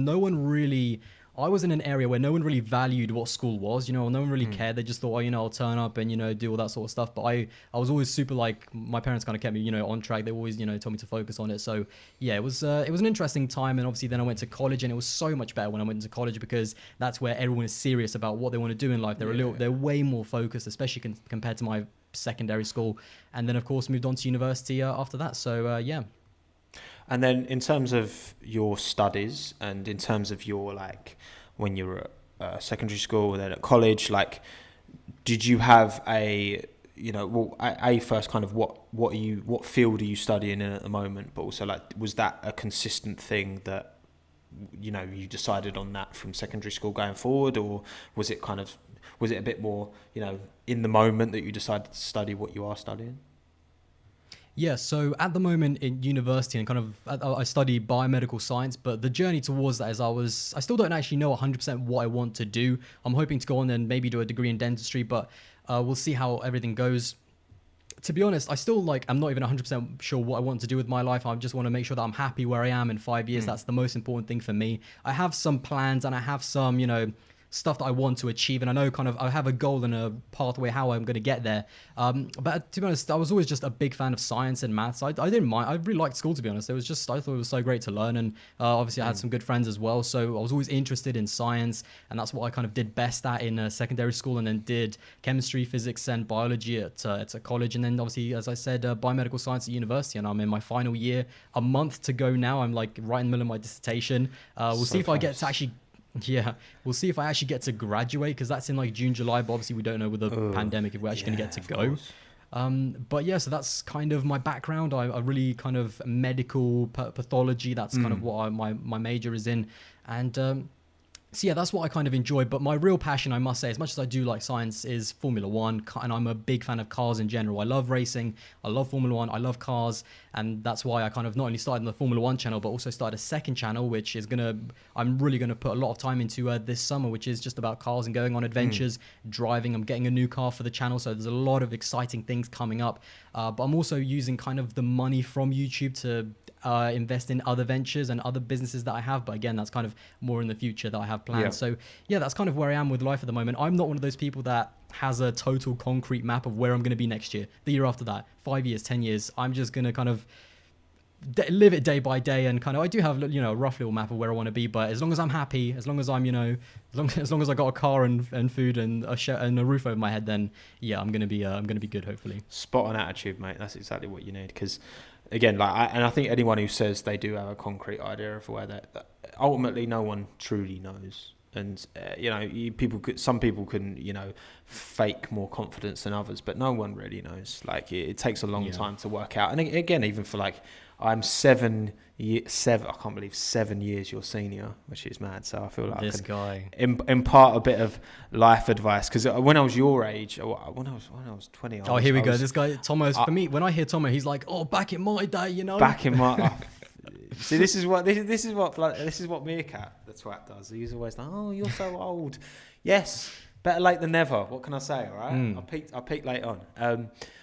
I was in an area where no one really valued what school was, no one really cared. They just thought, I'll turn up and, do all that sort of stuff. But I was always super my parents kind of kept me, on track. They always, told me to focus on it. So yeah, it was an interesting time. And obviously then I went to college, and it was so much better when I went into college because that's where everyone is serious about what they want to do in life. They're way more focused, especially compared to my secondary school. And then of course moved on to university after that. So yeah. And then in terms of your studies and in terms of your when you were at secondary school and then at college, did you have first kind of what field are you studying in at the moment, but also was that a consistent thing that you decided on that from secondary school going forward, or was it a bit more, in the moment that you decided to study what you are studying? Yeah, so at the moment in university and I study biomedical science, but the journey towards that is I still don't actually know 100% what I want to do. I'm hoping to go on and maybe do a degree in dentistry, but we'll see how everything goes. To be honest, I still I'm not even 100% sure what I want to do with my life. I just want to make sure that I'm happy where I am in 5 years. That's the most important thing for me. I have some plans and I have some, stuff that I want to achieve, and I know I have a goal and a pathway how I'm going to get there. But to be honest, I was always just a big fan of science and maths. I didn't mind. I really liked school, to be honest. I thought it was so great to learn, and obviously I had some good friends as well. So I was always interested in science, and that's what I kind of did best at in secondary school, and then did chemistry, physics, and biology at a college, and then obviously, as I said, biomedical science at university, and I'm in my final year. A month to go now. I'm right in the middle of my dissertation. We'll see if I get to actually. Yeah, we'll see if I actually get to graduate, because that's in June, July, but obviously we don't know with the pandemic if we're actually going to get to go. But yeah, so that's kind of my background. I really kind of medical pathology. That's kind of what my major is in. And so yeah, that's what I kind of enjoy. But my real passion, I must say, as much as I do like science, is Formula One. And I'm a big fan of cars in general. I love racing. I love Formula One. I love cars. And that's why I kind of not only started the Formula One channel, but also started a second channel, which is I'm really going to put a lot of time into this summer, which is just about cars and going on adventures, driving. I'm getting a new car for the channel. So there's a lot of exciting things coming up. But I'm also using kind of the money from YouTube to invest in other ventures and other businesses that I have. But again, that's kind of more in the future that I have planned. So yeah, that's kind of where I am with life at the moment. I'm not one of those people that has a total concrete map of where I'm going to be next year, the year after that, 5 years, 10 years. I'm just going to kind of live it day by day, and I do have a rough little map of where I want to be. But as long as I'm happy, as long as I'm as long as I got a car and food and a roof over my head, then yeah, I'm gonna be good, hopefully. Spot on attitude, mate. That's exactly what you need. Because again, I think anyone who says they do have a concrete idea of where that ultimately no one truly knows. And some people can fake more confidence than others, but no one really knows. It takes a long time to work out. And again, even for I'm 7 years. I can't believe 7 years your senior, which is mad. So I feel like this guy impart a bit of life advice, because when I was your age, when I was 20. Here we go. This guy Tomo. For me, when I hear Tomo, he's like, "Oh, back in my day, Back in my." See, this is what Meerkat, the twat, does. He's always like, "Oh, you're so old." Yes, better late than never. What can I say? All right, I peaked late on.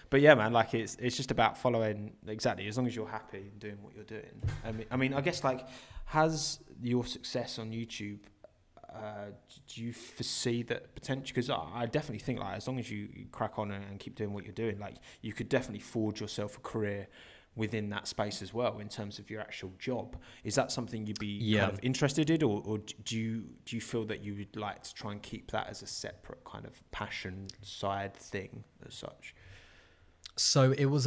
But yeah, man, it's just about following exactly, as long as you're happy and doing what you're doing. I mean, I guess has your success on YouTube, do you foresee that potential? Because I definitely think as long as you crack on and keep doing what you're doing, you could definitely forge yourself a career within that space as well, in terms of your actual job. Is that something you'd be kind of interested in, or do you feel that you would like to try and keep that as a separate kind of passion side thing as such? So it was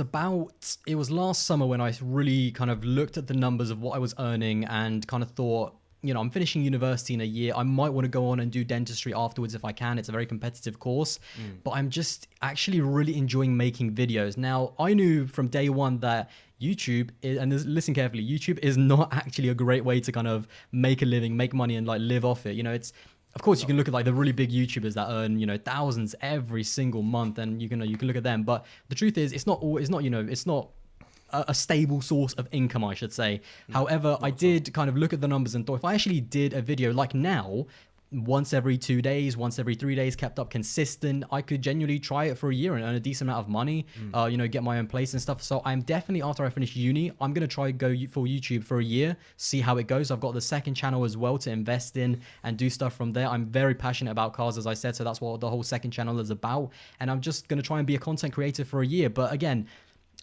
last summer when I really kind of looked at the numbers of what I was earning and kind of thought, I'm finishing university in a year. I might want to go on and do dentistry afterwards if I can. It's a very competitive course, but I'm just actually really enjoying making videos. Now, I knew from day one that YouTube and listen carefully, YouTube is not actually a great way to kind of make a living, make money, and live off it. Of course, you can look at the really big YouTubers that earn thousands every single month, and you can look at them. But the truth is, it's not a stable source of income, I should say. However, I did kind of look at the numbers and thought, if I actually did a video like now, once every 2 days, once every 3 days, kept up consistent, I could genuinely try it for a year and earn a decent amount of money, get my own place and stuff. So I'm definitely, after I finish uni, I'm going to try go for YouTube for a year, see how it goes. I've got the second channel as well to invest in and do stuff from there. I'm very passionate about cars, as I said, so that's what the whole second channel is about. And I'm just going to try and be a content creator for a year. But again,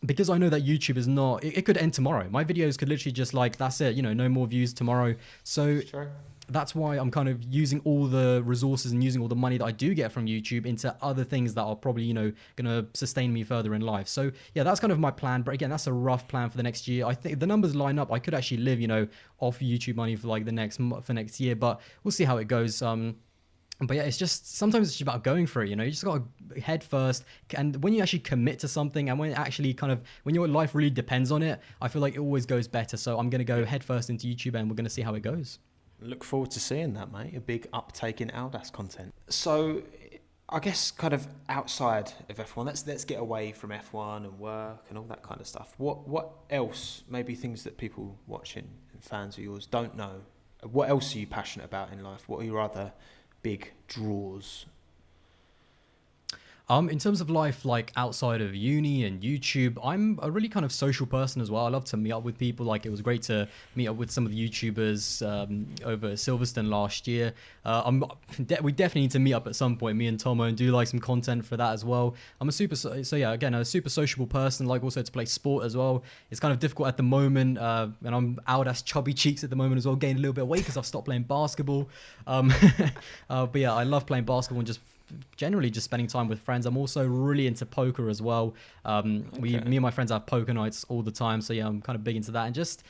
because I know that YouTube is not, it could end tomorrow. My videos could literally just that's it, no more views tomorrow. So that's why I'm kind of using all the resources and using all the money that I do get from YouTube into other things that are probably, going to sustain me further in life. So yeah, that's kind of my plan. But again, that's a rough plan for the next year. I think if the numbers line up, I could actually live, off YouTube money for for next year, but we'll see how it goes. But yeah, it's just sometimes it's just about going for it. You just got to head first. And when you actually commit to something, and when it actually when your life really depends on it, I feel like it always goes better. So I'm gonna go head first into YouTube, and we're gonna see how it goes. Look forward to seeing that, mate. A big uptake in Aldas content. So, I guess kind of outside of F1, let's get away from F1 and work and all that kind of stuff. What else? Maybe things that people watching and fans of yours don't know. What else are you passionate about in life? What are your other big draws? In terms of life, like outside of uni and YouTube, I'm a really kind of social person as well. I love to meet up with people. Like it was great to meet up with some of the YouTubers over at Silverstone last year. We definitely need to meet up at some point, me and Tomo, and do like some content for that as well. I'm a super sociable person. Like also to play sport as well. It's kind of difficult at the moment, and I'm out as chubby cheeks at the moment as well, gaining a little bit of weight because I've stopped playing basketball. But yeah, I love playing basketball and just generally just spending time with friends. I'm also really into poker as well. Me and my friends have poker nights all the time, so yeah, I'm kind of big into that. And just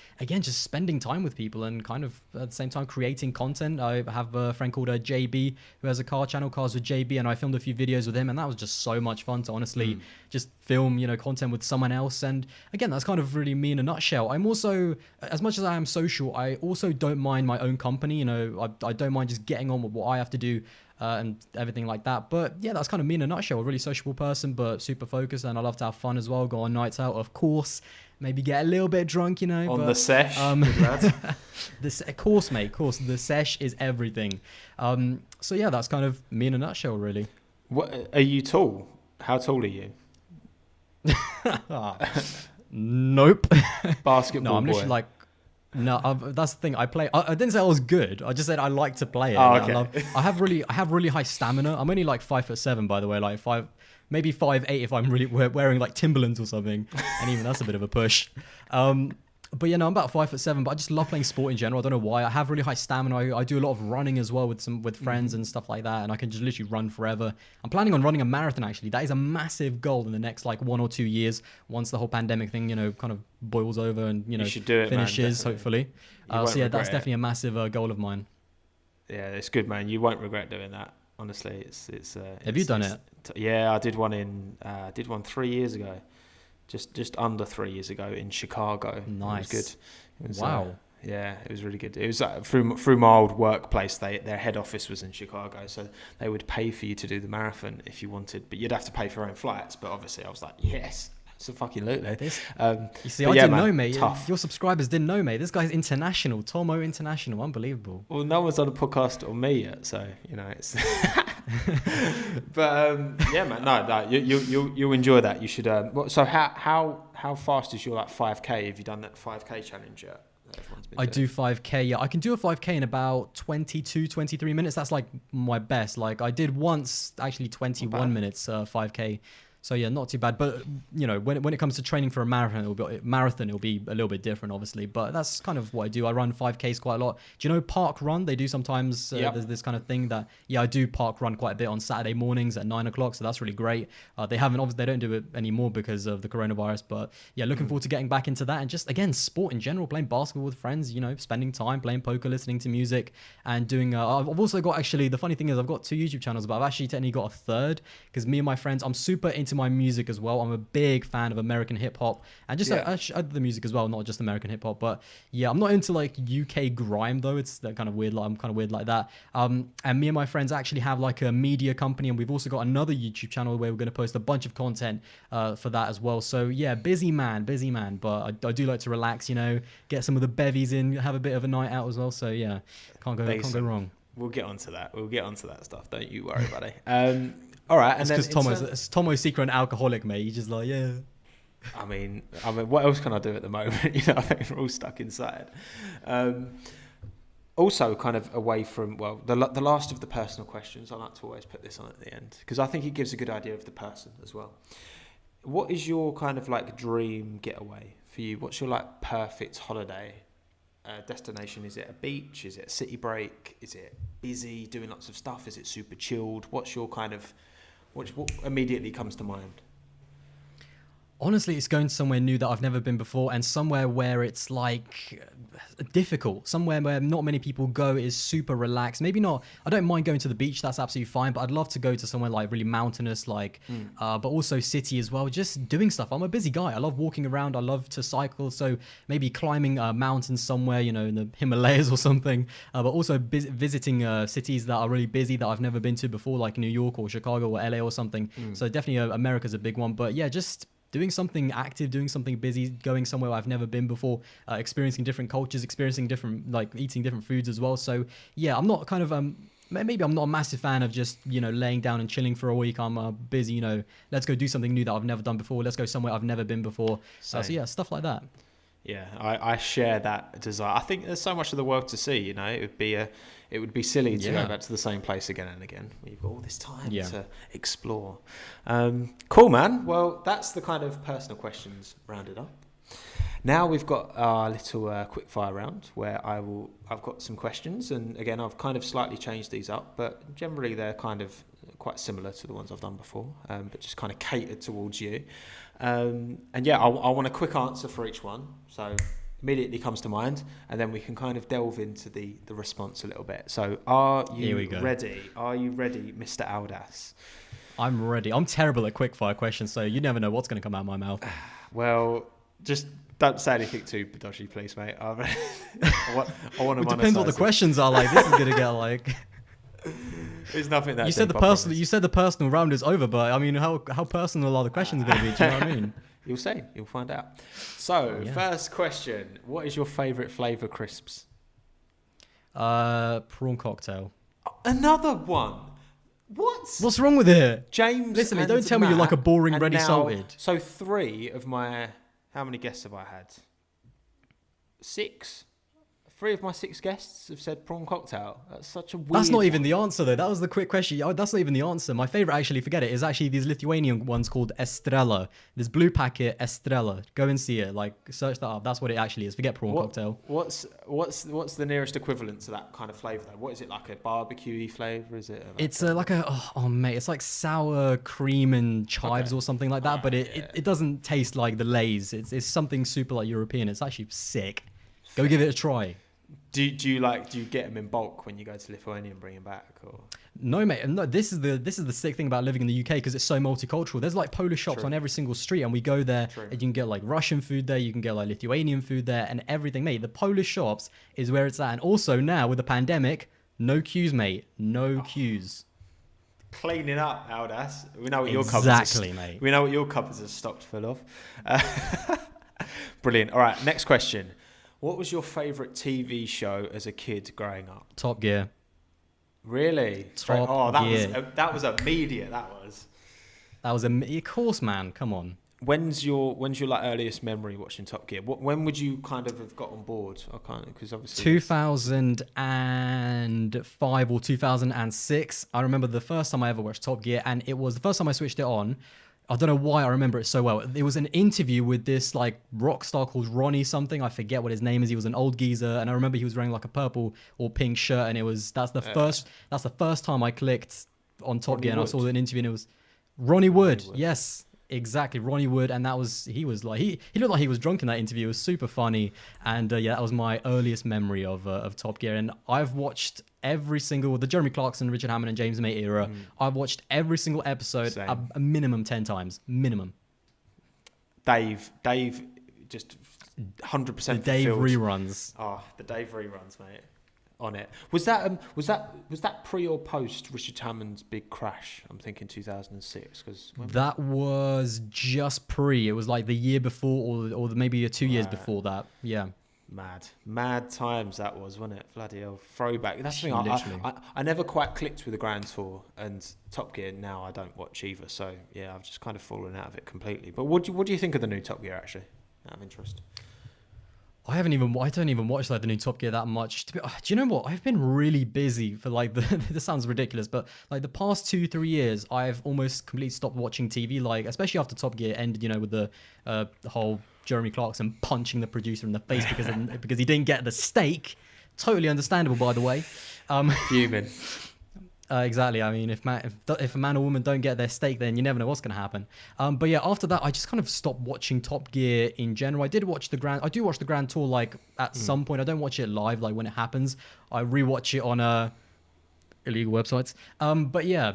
spending time with people and kind of at the same time creating content. I have a friend called JB who has a car channel, Cars with JB, and I filmed a few videos with him, and that was just so much fun to honestly just film content with someone else. And again, that's kind of really me in a nutshell. I'm also, as much as I am social, I also don't mind my own company. I don't mind just getting on with what I have to do and everything like that. But yeah, that's kind of me in a nutshell. A really sociable person, but super focused, and I love to have fun as well. Go on nights out, of course. Maybe get a little bit drunk, On the sesh, of course, mate. Of course, the sesh is everything. So yeah, that's kind of me in a nutshell, really. What are you tall? How tall are you? Nope. Basketball. No, I'm literally boy. like. No, that's the thing. I play. I didn't say I was good. I just said I like to play it. Oh, okay. I have really high stamina. I'm only like 5'7", by the way. Like maybe 5'8" if I'm really wearing like Timberlands or something. And even that's a bit of a push. But I'm about 5'7", but I just love playing sport in general. I don't know why. I have really high stamina. I do a lot of running as well with friends and stuff like that, and I can just literally run forever. I'm planning on running a marathon actually. That is a massive goal in the next like 1 or 2 years once the whole pandemic thing kind of boils over and you should do it, finishes, man, hopefully. So yeah, that's definitely a massive goal of mine. Yeah, it's good, man. You won't regret doing that. Honestly, it's. Have you done it? Yeah, I did one 3 years ago. Just under 3 years ago in Chicago. Nice. It was good. It was, wow. Yeah, it was really good. It was through my old workplace. Their head office was in Chicago, so they would pay for you to do the marathon if you wanted, but you'd have to pay for your own flights. But obviously, I was like, yes, absolutely. You see, I didn't know, mate. Tough. Your subscribers didn't know, mate. This guy's international, Tomo International, unbelievable. Well, no one's done a podcast on me yet, so it's. But yeah, man, no, you'll enjoy that. You should. So how fast is your like 5K? Have you done that 5K challenge yet? I do 5K. Yeah, I can do a 5K in about 22, 23 minutes. That's like my best. Like I did once, actually 21 minutes 5K. So yeah, not too bad. But when it comes to training for a marathon, it'll be a little bit different, obviously. But that's kind of what I do. I run 5Ks quite a lot. Do you know park run? They do sometimes. There's this kind of thing that I do park run quite a bit on Saturday mornings at 9 o'clock. So that's really great. They don't do it anymore because of the coronavirus. But yeah, looking forward to getting back into that and just again sport in general, playing basketball with friends. Spending time playing poker, listening to music, and doing. I've also got actually the funny thing is I've got 2 YouTube channels, but I've actually technically got a third because me and my friends. I'm super into my music as well. I'm a big fan of American hip hop and just other music as well, not just American hip hop. But yeah, I'm not into like UK grime though. It's that kind of weird. I'm kind of weird like that. And me and my friends actually have like a media company, and we've also got another YouTube channel where we're going to post a bunch of content for that as well. So yeah, busy man. But I do like to relax. Get some of the bevies in, have a bit of a night out as well. So yeah, can't go wrong. We'll get onto that. Stuff. Don't you worry, buddy. All right, and it's because Tomo's secret an alcoholic, mate. He's just like, yeah. I mean, what else can I do at the moment? I think we're all stuck inside. Also, kind of away from the last of the personal questions. I like to always put this on at the end because I think it gives a good idea of the person as well. What is your kind of like dream getaway for you? What's your like perfect holiday destination? Is it a beach? Is it a city break? Is it busy doing lots of stuff? Is it super chilled? What's your kind of what immediately comes to mind? Honestly, it's going somewhere new that I've never been before, and somewhere where it's like difficult. Somewhere where not many people go, is super relaxed. Maybe not. I don't mind going to the beach. That's absolutely fine. But I'd love to go to somewhere like really mountainous, like, but also city as well. Just doing stuff. I'm a busy guy. I love walking around. I love to cycle. So maybe climbing a mountain somewhere, you know, in the Himalayas or something. But also visiting cities that are really busy that I've never been to before, like New York or Chicago or LA or something. So definitely America's a big one. But yeah, just doing something active, doing something busy, going somewhere I've never been before, experiencing different cultures, experiencing different, like eating different foods as well. So yeah, I'm not kind of, maybe I'm not a massive fan of just, you know, laying down and chilling for a week. I'm busy, you know, let's go do something new that I've never done before. Let's go somewhere I've never been before. So yeah, stuff like that. Yeah, I share that desire. I think there's so much of the world to see. You know, it would be silly to go back to the same place again and again. You've got all this time to explore. Cool, man. Well, that's the kind of personal questions rounded up. Now we've got our little quickfire round where I've got some questions, and again I've kind of slightly changed these up, but generally they're kind of quite similar to the ones I've done before, but just kind of catered towards you. And yeah, I want a quick answer for each one, so immediately comes to mind, and then we can kind of delve into the response a little bit. So are you ready? Are you ready, Mr. Aldas? I'm ready. I'm terrible at quickfire questions, so you never know what's going to come out of my mouth. Well, just don't say anything too dodgy, please, mate. I want to. It depends what the questions are like. This is going to get like. There's nothing that you said the personal round is over, but I mean, how personal are the questions going to be? Do you know what I mean? You'll see. You'll find out. So, first question: what is your favourite flavour crisps? Prawn cocktail. Another one. What's wrong with it, James? Listen, don't tell me you're like a boring ready salted. So 3 of my. How many guests have I had? 6. 3 of my 6 guests have said prawn cocktail. That's such a weird. That's not even the answer, though. That was the quick question. That's not even the answer. My favorite, actually, forget it, is actually these Lithuanian ones called Estrella. This blue packet, Estrella. Go and see it. Like, search that up. That's what it actually is. Forget prawn cocktail. What's the nearest equivalent to that kind of flavour, though? What is it, like a barbecue-y flavour? Is it? It's like a mate. It's like sour cream and chives or something like that. But it doesn't taste like the Lay's. It's something super like European. It's actually sick. Go give it a try. Do you get them in bulk when you go to Lithuania and bring them back, or? No, mate. No, this is the sick thing about living in the UK, because it's so multicultural. There's like Polish shops on every single street, and we go there and you can get like Russian food there, you can get like Lithuanian food there, and everything, mate. The Polish shops is where it's at. And also now with the pandemic, no queues, mate. No queues. Cleaning up, Aldas. We know what your cupboards are, mate. We know what your cupboards are stocked full of. Brilliant. All right, next question. What was your favourite TV show as a kid growing up? Top Gear. Really? Top Gear. That was immediate. That was. Of course, man. Come on. When's your like earliest memory watching Top Gear? When would you kind of have got on board? I can't, because obviously 2005 or 2006. I remember the first time I ever watched Top Gear, and it was the first time I switched it on. I don't know why I remember it so well. It was an interview with this like rock star called Ronnie something. I forget what his name is. He was an old geezer, and I remember he was wearing like a purple or pink shirt, and that's the first time I clicked on Top Gear, and I saw an interview, and it was Ronnie Wood. Yes, exactly, Ronnie Wood, and he was like he looked like he was drunk in that interview. It was super funny, and that was my earliest memory of Top Gear, and I've watched every single, the Jeremy Clarkson, Richard Hammond, and James May era. I've watched every single episode a minimum 10 times. Minimum. Dave, just 100% the Dave reruns. Oh, the Dave reruns, mate. On it. Was that pre or post Richard Hammond's big crash? I'm thinking 2006. That was just pre. It was like the year before, or maybe 2 years before that. Yeah. Mad times that was, wasn't it? Bloody hell, throwback. That's the thing. I never quite clicked with the Grand Tour and Top Gear. Now I don't watch either, so yeah, I've just kind of fallen out of it completely. But what do you think of the new Top Gear, actually? Out of interest. I don't even watch like the new Top Gear that much. Do you know what? I've been really busy for like this sounds ridiculous, but like the past 2-3 years, I've almost completely stopped watching TV. Like especially after Top Gear ended, you know, with the whole Jeremy Clarkson punching the producer in the face because he didn't get the steak. Totally understandable, by the way. Fuming. Exactly. I mean, if a man or woman don't get their steak, then you never know what's going to happen. But yeah, after that, I just kind of stopped watching Top Gear in general. I do watch the Grand Tour like at some point. I don't watch it live like when it happens. I rewatch it on illegal websites. But yeah,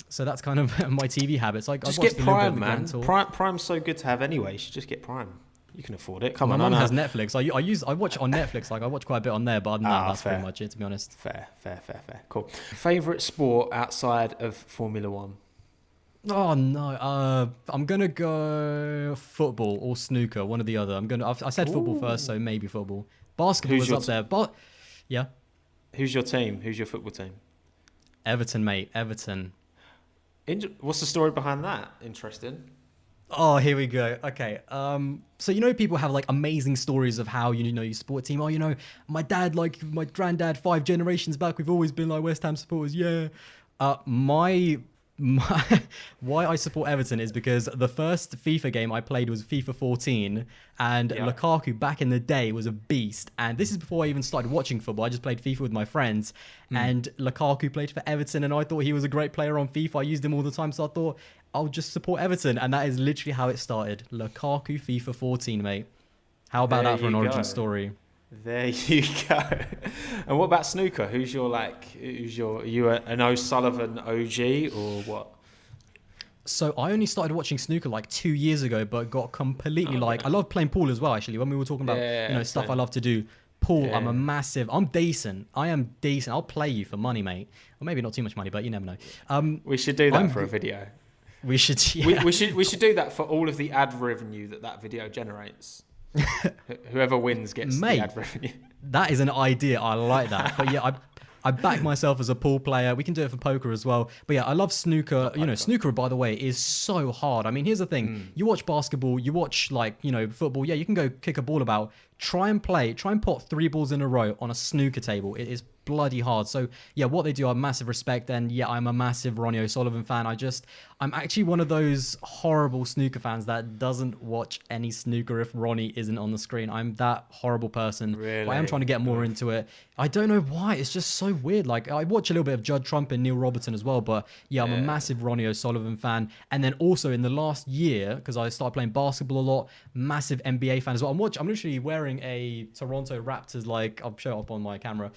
so that's kind of my TV habits. Like, Just I watched get a little bit Prime, of the man. Grand Tour. Prime's so good to have anyway. You should just get Prime. You can afford it. Come My on, mum I know. has Netflix. I watch it on Netflix. Like I watch quite a bit on there, but other than that, that's fair. pretty much it, to be honest. Fair. Cool. Favorite sport outside of Formula One? Oh no, I'm gonna go football or snooker, one or the other. I said football first, so maybe football. Basketball is up there, but yeah. Who's your team? Who's your football team? Everton, mate. Everton. What's the story behind that? Interesting. Oh, here we go. Okay. So people have like amazing stories of how you support a team. Oh, my dad, like my granddad, 5 generations back, we've always been like West Ham supporters. Yeah. My why I support Everton is because the first FIFA game I played was FIFA 14, and Lukaku back in the day was a beast. And this is before I even started watching football. I just played FIFA with my friends, and Lukaku played for Everton, and I thought he was a great player on FIFA. I used him all the time, so I thought I'll just support Everton, and that is literally how it started. Lukaku FIFA 14, mate. How about that for an origin story? There you go. And what about snooker? Are you an O'Sullivan OG or what? So I only started watching snooker like 2 years ago, but got completely I love playing pool as well. Actually, when we were talking about stuff I love to do, pool. Yeah. I'm decent. I am decent. I'll play you for money, mate. Or maybe not too much money, but you never know. We should do that for a video. We should. Yeah. We should do that for all of the ad revenue that video generates. Whoever wins gets the ad revenue. That is an idea. I like that. But yeah, I back myself as a pool player. We can do it for poker as well. But yeah, I love snooker. Snooker, by the way, is so hard. I mean, here's the thing. You watch basketball, you watch football. Yeah, you can go kick a ball about. Try and put 3 balls in a row on a snooker table. It is bloody hard. So yeah, what they do, I have massive respect. And yeah, I'm a massive Ronnie O'Sullivan fan. I'm actually one of those horrible snooker fans that doesn't watch any snooker if Ronnie isn't on the screen. I'm that horrible person. Really? I am trying to get more into it. I don't know why. It's just so weird. Like, I watch a little bit of Judd Trump and Neil Robertson as well, but yeah, I'm a massive Ronnie O'Sullivan fan. And then also in the last year, because I started playing basketball a lot, massive NBA fan as well. I'm literally wearing a Toronto Raptors, I'll show it up on my camera.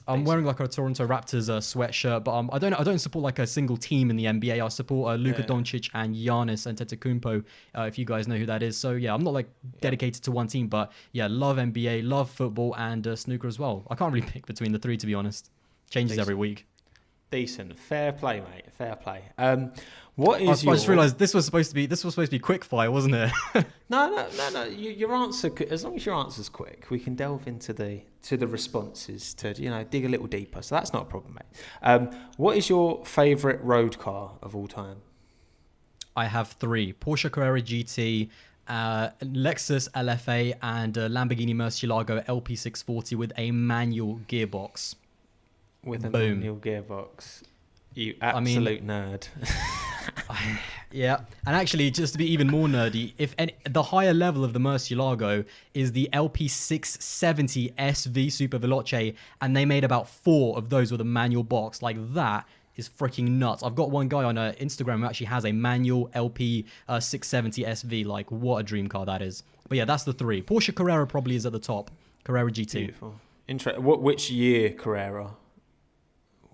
I'm wearing like a Toronto Raptors sweatshirt, but I don't support like a single team in the NBA. I support Luka Doncic and Giannis Antetokounmpo, if you guys know who that is. So yeah, I'm not like dedicated to one team, but yeah, love NBA, love football, and snooker as well. I can't really pick between the 3, to be honest. Changes every week. Decent, fair play, mate. Fair play. What is I just realised this was supposed to be Quickfire, wasn't it? No. Your answer, as long as your answer's quick, we can delve into the responses to dig a little deeper. So that's not a problem, mate. What is your favourite road car of all time? I have 3: Porsche Carrera GT, Lexus LFA, and Lamborghini Murcielago LP640 with a manual gearbox. With a manual gearbox. You absolute nerd. Yeah, and actually, just to be even more nerdy, the higher level of the Murcielago is the LP670 SV Super Veloce, and they made about 4 of those with a manual box. Like, that is freaking nuts. I've got one guy on Instagram who actually has a manual LP 670 SV. Like, what a dream car that is. But yeah, that's the 3. Porsche Carrera probably is at the top. Carrera GT. Beautiful. Which year Carrera?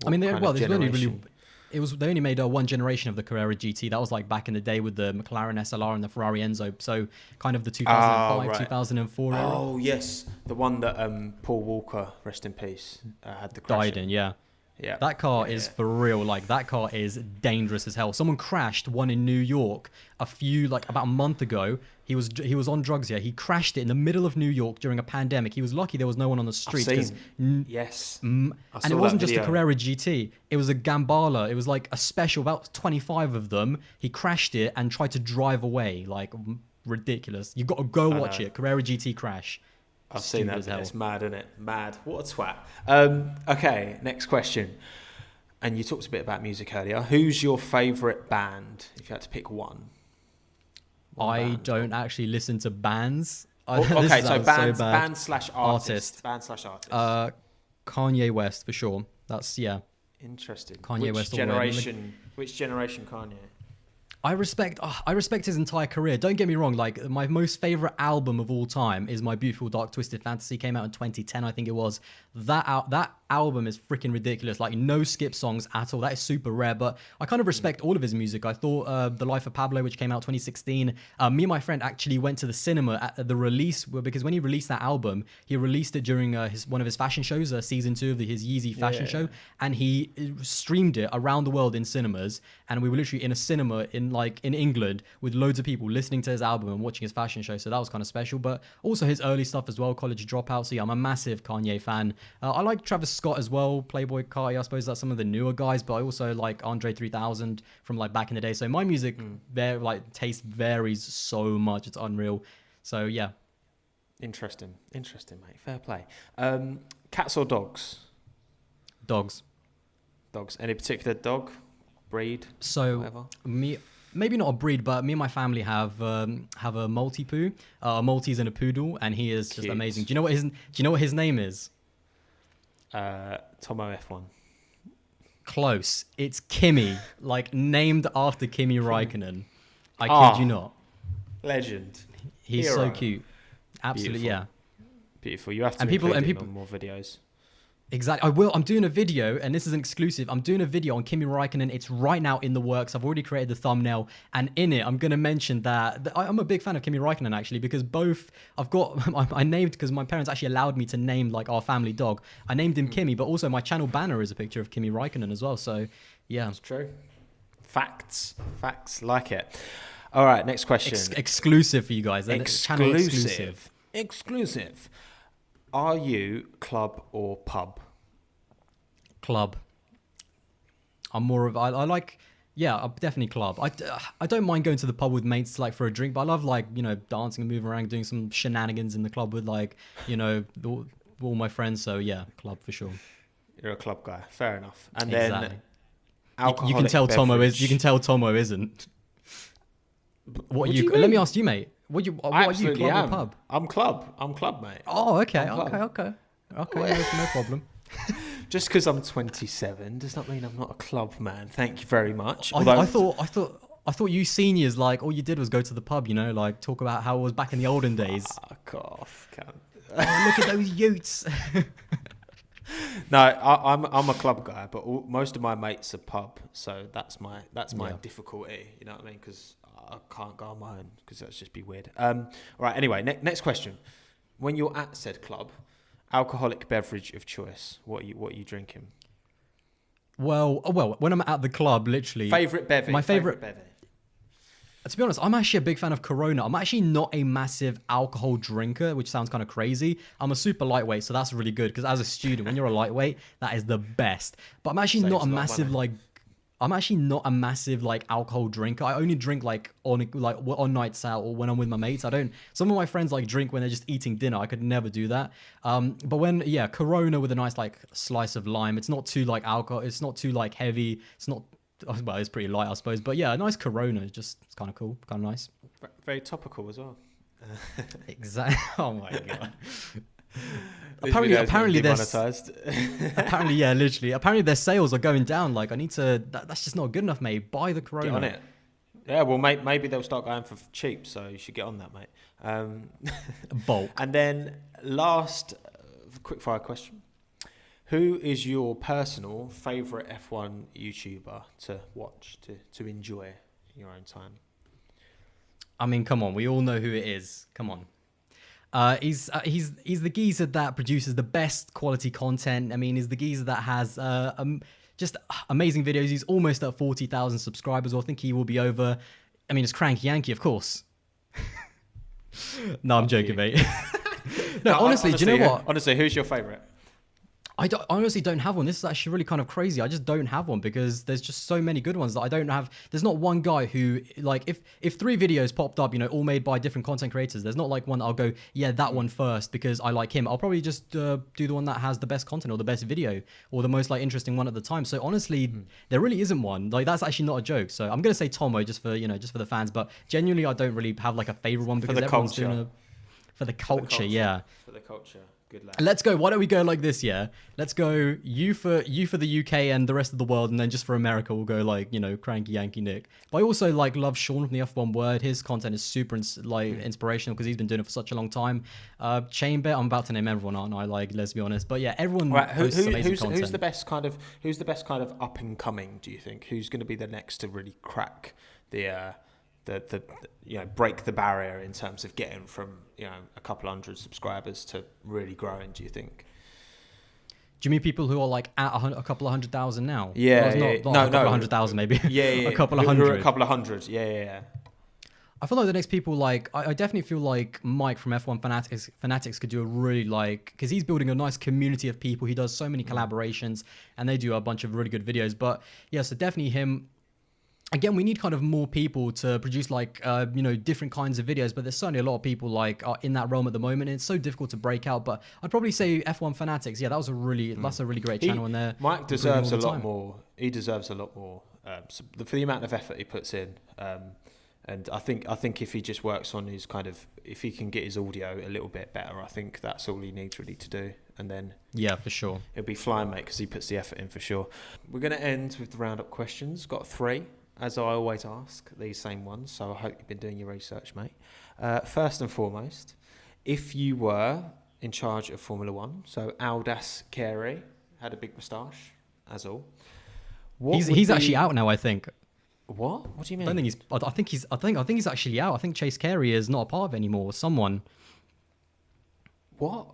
I mean, they only made one generation of the Carrera GT. That was like back in the day with the McLaren SLR and the Ferrari Enzo. So kind of the 2005, 2004 era. Oh, yes. The one that Paul Walker, rest in peace, had the crash. Died in, yeah. Yeah. That car is for real. Like, that car is dangerous as hell. Someone crashed one in New York about a month ago. He was on drugs. Yeah, he crashed it in the middle of New York during a pandemic. He was lucky there was no one on the street. Yes. And it wasn't just a Carrera GT. It was a Gambala. It was like a special, about 25 of them. He crashed it and tried to drive away. Like, ridiculous. You've got to go watch it. Carrera GT crash. I've seen that. It's mad, isn't it? Mad. What a twat. Okay, next question. And you talked a bit about music earlier. Who's your favourite band, if you had to pick one? I don't actually listen to bands. Okay, so band/artist. Band/artist. Kanye West, for sure. That's, yeah. Interesting. Kanye West all Which the way. generation? Which generation Kanye? I respect his entire career. Don't get me wrong. Like, my most favorite album of all time is My Beautiful Dark Twisted Fantasy. Came out in 2010, I think it was. That album is freaking ridiculous. Like, no skip songs at all. That is super rare. But I kind of respect all of his music. I thought The Life of Pablo, which came out 2016. Me and my friend actually went to the cinema at the release, because when he released that album, he released it during one of his fashion shows, season 2 of his Yeezy fashion show, and he streamed it around the world in cinemas. And we were literally in a cinema in England with loads of people listening to his album and watching his fashion show. So that was kind of special. But also his early stuff as well, College Dropout. So yeah, I'm a massive Kanye fan. I like Travis Scott as well, Playboy Carti. I suppose that's some of the newer guys, but I also like Andre 3000 from like back in the day. So my music, taste varies so much. It's unreal. So yeah. Interesting, mate. Fair play. Cats or dogs? Dogs. Any particular dog? Breed? So whatever? Maybe not a breed, but me and my family have a Maltipoo, a Maltese and a poodle, and he is just amazing. Do you know what his name is? Tomo F1. Close. It's Kimi, like named after Kimi Räikkönen. I kid you not. Legend. He's Hero. so cute. Absolutely, Beautiful. yeah. Beautiful. You have to And include people him on more videos. Exactly. I will. I'm doing a video, and this is an exclusive. I'm doing a video on Kimi Räikkönen. It's right now in the works. I've already created the thumbnail, and in it, I'm going to mention that I'm a big fan of Kimi Räikkönen, actually, because both I named, because my parents actually allowed me to name like our family dog. I named him Kimi, but also my channel banner is a picture of Kimi Räikkönen as well. So, yeah. It's true. Facts. Like it. All right, next question. Exclusive for you guys. Channel Exclusive. Are you club or pub? Club. I'm more of I like. Yeah, I'm definitely club. I don't mind going to the pub with mates like for a drink, but I love dancing and moving around, doing some shenanigans in the club with all my friends. So yeah, club for sure. You're a club guy. Fair enough. And exactly. Then alcoholic you can tell beverage. Tomo is. You can tell Tomo isn't. What you? Let me ask you, mate. What are you? Club or pub? I'm club, mate. Oh, okay. Okay, No problem. Just because I'm 27 does not mean I'm not a club man. Thank you very much. I thought you seniors, like, all you did was go to the pub, like talk about how it was back in the olden days. Fuck off, cunt. Oh, look at those utes. No, I'm a club guy, but most of my mates are pub, so that's my difficulty. You know what I mean? Because I can't go on my own, because that'd just be weird. All right. Anyway, next question. When you're at said club, alcoholic beverage of choice, what are you drinking? Well, when I'm at the club, literally Favorite bevy. My favorite bevy. To be honest, I'm actually a big fan of Corona. I'm actually not a massive alcohol drinker, which sounds kind of crazy. I'm a super lightweight, so that's really good, because as a student, when you're a lightweight, that is the best. But I'm actually not a massive alcohol drinker. I only drink on nights out or when I'm with my mates. Some of my friends drink when they're just eating dinner. I could never do that. But Corona with a nice slice of lime. It's not too alcohol. It's not too heavy. It's not. Well, it's pretty light, I suppose. But yeah, a nice Corona it's kind of cool, kind of nice. Very topical as well. Exactly. Oh my god. apparently their sales are going down. That's just not good enough, mate. Buy the Corona. Get on it. Yeah, well, maybe they'll start going for cheap, so you should get on that, mate. Bulk. And then last quickfire question. Who is your personal favourite F1 YouTuber to watch, to enjoy in your own time? I mean, come on. We all know who it is. Come on. He's the geezer that produces the best quality content. I mean, he's the geezer that has just amazing videos. He's almost at 40,000 subscribers. I think he will be over. I mean, it's Cranky Yankee, of course. No, I'm joking, mate. No, honestly, do you know what? Honestly, who's your favourite? I honestly don't have one. This is actually really kind of crazy. I just don't have one because there's just so many good ones that I don't have. There's not one guy who, if 3 videos popped up, all made by different content creators, there's not one that I'll go, yeah, that one first because I like him. I'll probably just do the one that has the best content or the best video or the most interesting one at the time. So honestly, there really isn't one. That's actually not a joke. So I'm going to say Tomo just for the fans, but genuinely I don't really have a favorite one because everyone's doing for the culture, yeah. For the culture. Good lad. Let's go. Why don't we go like this? Yeah, let's go. You for the UK and the rest of the world, and then just for America, we'll go like Cranky Yankee Nick. But I also like love Sean from the F1 Word. His content is super inspirational because he's been doing it for such a long time. Chamber, I'm about to name everyone, aren't I? Like, let's be honest. But yeah, everyone posts amazing content. Who's the best kind of up and coming? Do you think who's going to be the next to really crack the break the barrier in terms of getting from a couple hundred subscribers to really growing? Do you think? Do you mean people who are like at a couple of 100,000 now? Yeah, no, a couple of 100,000 maybe. Yeah, a couple of hundred. A couple of hundred. Yeah. I feel like the next people I definitely feel like Mike from F1 Fanatics could do a really because he's building a nice community of people. He does so many collaborations and they do a bunch of really good videos. But yeah, so definitely him. Again, we need kind of more people to produce different kinds of videos, but there's certainly a lot of people are in that realm at the moment. And it's so difficult to break out, but I'd probably say F1 Fanatics. Yeah, that's a really great channel in there. Mike deserves a lot more. He deserves a lot more for the amount of effort he puts in. And I think if he just works on his if he can get his audio a little bit better, I think that's all he needs really to do. And then yeah, for sure, it'll be flying, mate, because he puts the effort in for sure. We're going to end with the roundup questions. Got 3. As I always ask, these same ones, so I hope you've been doing your research, mate. First and foremost, if you were in charge of Formula One, so Aldas Carey had a big moustache, as all. He's actually out now, I think. What? What do you mean? I think he's actually out. I think Chase Carey is not a part of it anymore. Someone. What?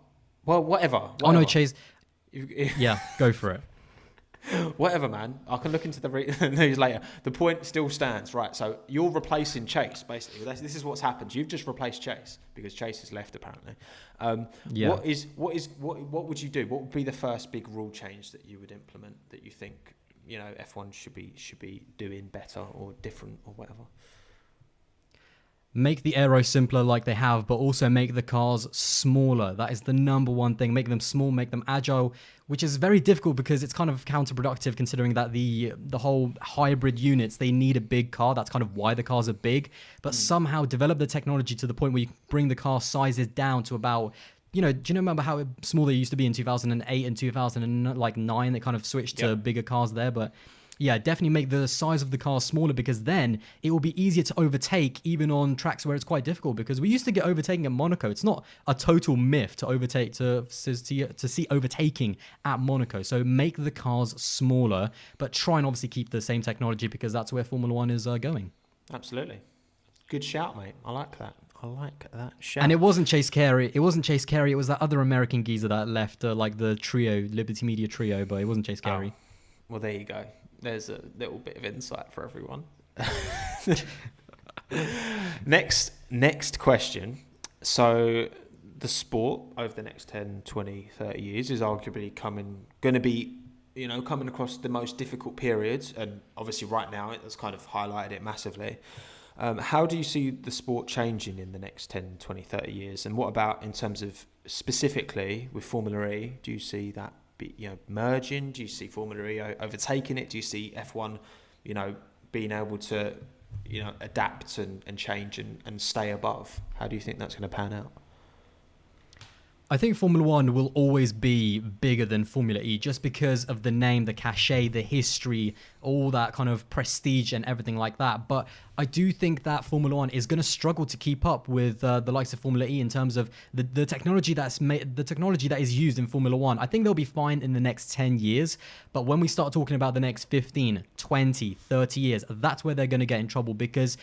Well, whatever. Oh no, Chase. Yeah, go for it. Whatever, man. I can look into the news later. The point still stands, right? So you're replacing Chase, basically. This is what's happened. You've just replaced Chase because Chase has left, apparently. Yeah. What would you do? What would be the first big rule change that you would implement that you think F1 should be doing better or different or whatever? Make the aero simpler like they have, but also make the cars smaller. That is the number one thing. Make them small, make them agile, which is very difficult because it's kind of counterproductive considering that the whole hybrid units, they need a big car. That's kind of why the cars are big. But somehow develop the technology to the point where you bring the car sizes down to about... do you remember how small they used to be in 2008 and 2009? They kind of switched to bigger cars there, but... yeah, definitely make the size of the car smaller because then it will be easier to overtake even on tracks where it's quite difficult because we used to get overtaking at Monaco. It's not a total myth to overtake to see overtaking at Monaco. So make the cars smaller, but try and obviously keep the same technology because that's where Formula One is going. Absolutely. Good shout, mate. I like that shout. And it wasn't Chase Carey. It was that other American geezer that left the trio, Liberty Media trio, but it wasn't Chase Carey. Well, there you go. There's a little bit of insight for everyone. Next question. So the sport over the next 10, 20, 30 years is arguably coming across the most difficult periods. And obviously right now it's kind of highlighted it massively. How do you see the sport changing in the next 10, 20, 30 years? And what about in terms of specifically with Formula E? Do you see that merging? Do you see Formula E overtaking it? Do you see F1 being able to adapt and change and stay above? How do you think that's going to pan out? I think Formula One will always be bigger than Formula E just because of the name, the cachet, the history, all that kind of prestige and everything like that. But I do think that Formula One is going to struggle to keep up with the likes of Formula E in terms of the technology the technology that is used in Formula One. I think they'll be fine in the next 10 years. But when we start talking about the next 15, 20, 30 years, that's where they're going to get in trouble because...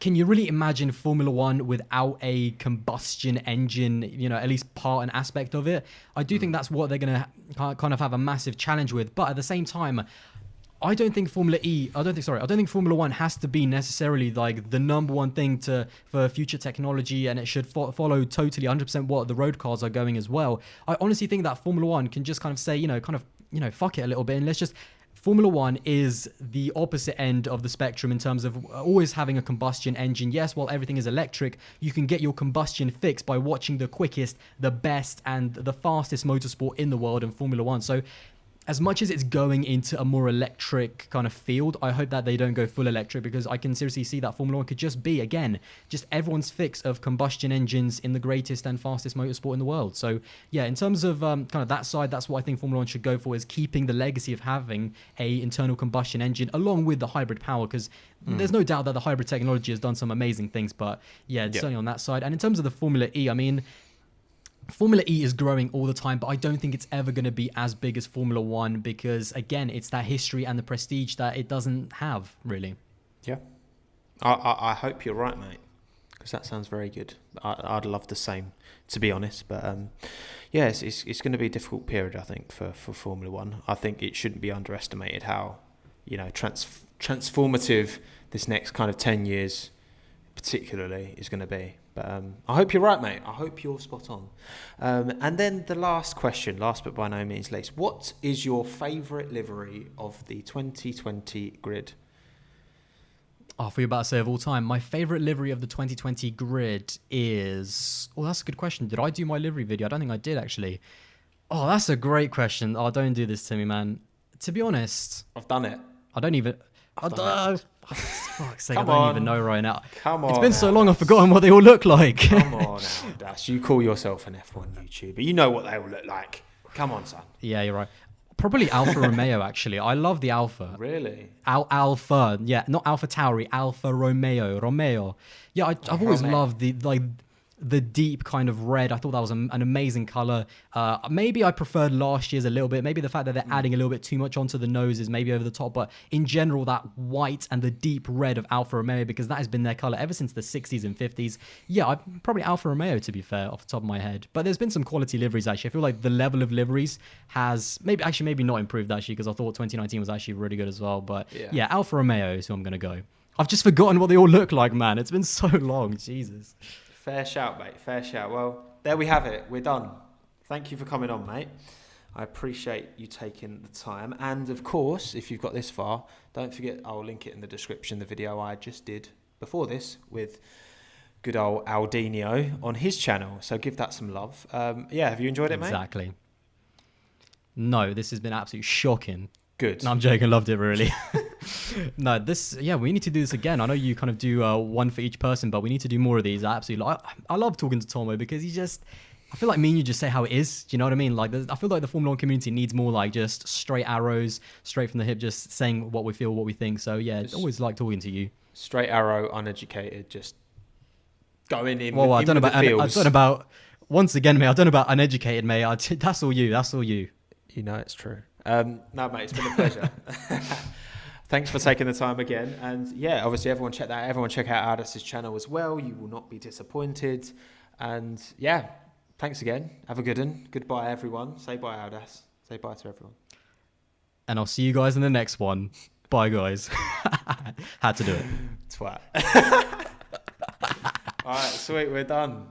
can you really imagine Formula One without a combustion engine, at least part and aspect of it? I do think that's what they're going to kind of have a massive challenge with. But at the same time, I don't think Formula One has to be necessarily like the number one thing for future technology, and it should follow totally 100% what the road cars are going as well. I honestly think that Formula One can just kind of say, fuck it a little bit and let's just... Formula One is the opposite end of the spectrum in terms of always having a combustion engine. Yes, while everything is electric, you can get your combustion fixed by watching the quickest, the best, and the fastest motorsport in the world in Formula One. So as much as it's going into a more electric kind of field, I hope that they don't go full electric, because I can seriously see that Formula One could just be, again, just everyone's fix of combustion engines in the greatest and fastest motorsport in the world. So yeah, in terms of kind of that side, that's what I think Formula One should go for, is keeping the legacy of having a internal combustion engine along with the hybrid power, because there's no doubt that the hybrid technology has done some amazing things. But yeah, certainly on that side. And in terms of the Formula E, I mean, Formula E is growing all the time, but I don't think it's ever going to be as big as Formula One, because again, it's that history and the prestige that it doesn't have, really. Yeah. I hope you're right, mate, because that sounds very good. I'd love the same, to be honest. But yeah, it's going to be a difficult period, I think, for Formula One. I think it shouldn't be underestimated how, you know, transformative this next kind of 10 years particularly is going to be. But I hope you're right, mate. I hope you're spot on. And then the last question, last but by no means least, what is your favourite livery of the 2020 grid? Oh, I thought you were about to say of all time. My favourite livery of the 2020 grid is... Oh, that's a good question. Did I do my livery video? I don't think I did, actually. Oh, that's a great question. Oh, don't do this to me, man. To be honest... I've done it. I don't even... Fuck's sake, I don't even know right now. Come on. It's been so long, I've forgotten what they all look like. Come on, Aldas. You call yourself an F1 YouTuber. You know what they all look like. Come on, son. Yeah, you're right. Probably Alfa Romeo, actually. I love the Alfa. Really? Alfa. Yeah, not Alfa Tauri. Alfa Romeo. Yeah, I've always loved the deep kind of red. I thought that was an amazing color. Maybe I preferred last year's a little bit. Maybe the fact that they're adding a little bit too much onto the nose is maybe over the top. But in general, that white and the deep red of Alfa Romeo, because that has been their color ever since the 60s and 50s. Yeah, probably Alfa Romeo, to be fair, off the top of my head. But there's been some quality liveries, actually. I feel like the level of liveries has maybe not improved, actually, because I thought 2019 was actually really good as well. But yeah, Alfa Romeo is who I'm going to go. I've just forgotten what they all look like, man. It's been so long. Jesus. Fair shout, mate. Fair shout. Well, there we have it. We're done. Thank you for coming on, mate. I appreciate you taking the time. And, of course, if you've got this far, don't forget, I'll link it in the description, the video I just did before this with good old Aldinho on his channel. So give that some love. Yeah, have you enjoyed it, mate? Exactly. No, this has been absolutely shocking. Good. No, I'm joking. Loved it, really. No, we need to do this again. I know you kind of do one for each person, but we need to do more of these. I love talking to Tomo, because I feel like me and you just say how it is. Do you know what I mean? Like, I feel like the Formula One community needs more like just straight arrows, straight from the hip, just saying what we feel, what we think. So yeah, always like talking to you. Straight arrow, uneducated, just going in. Well, I don't know about. Once again, mate, I don't know about uneducated, mate. That's all you. That's all you. You know it's true. No, mate, it's been a pleasure. Thanks for taking the time again. And yeah, obviously everyone check that out. Everyone check out Aldas' channel as well. You will not be disappointed. And yeah, thanks again. Have a good one. Goodbye, everyone. Say bye, Aldas. Say bye to everyone. And I'll see you guys in the next one. Bye, guys. Had to do it. Twat. All right, sweet. We're done.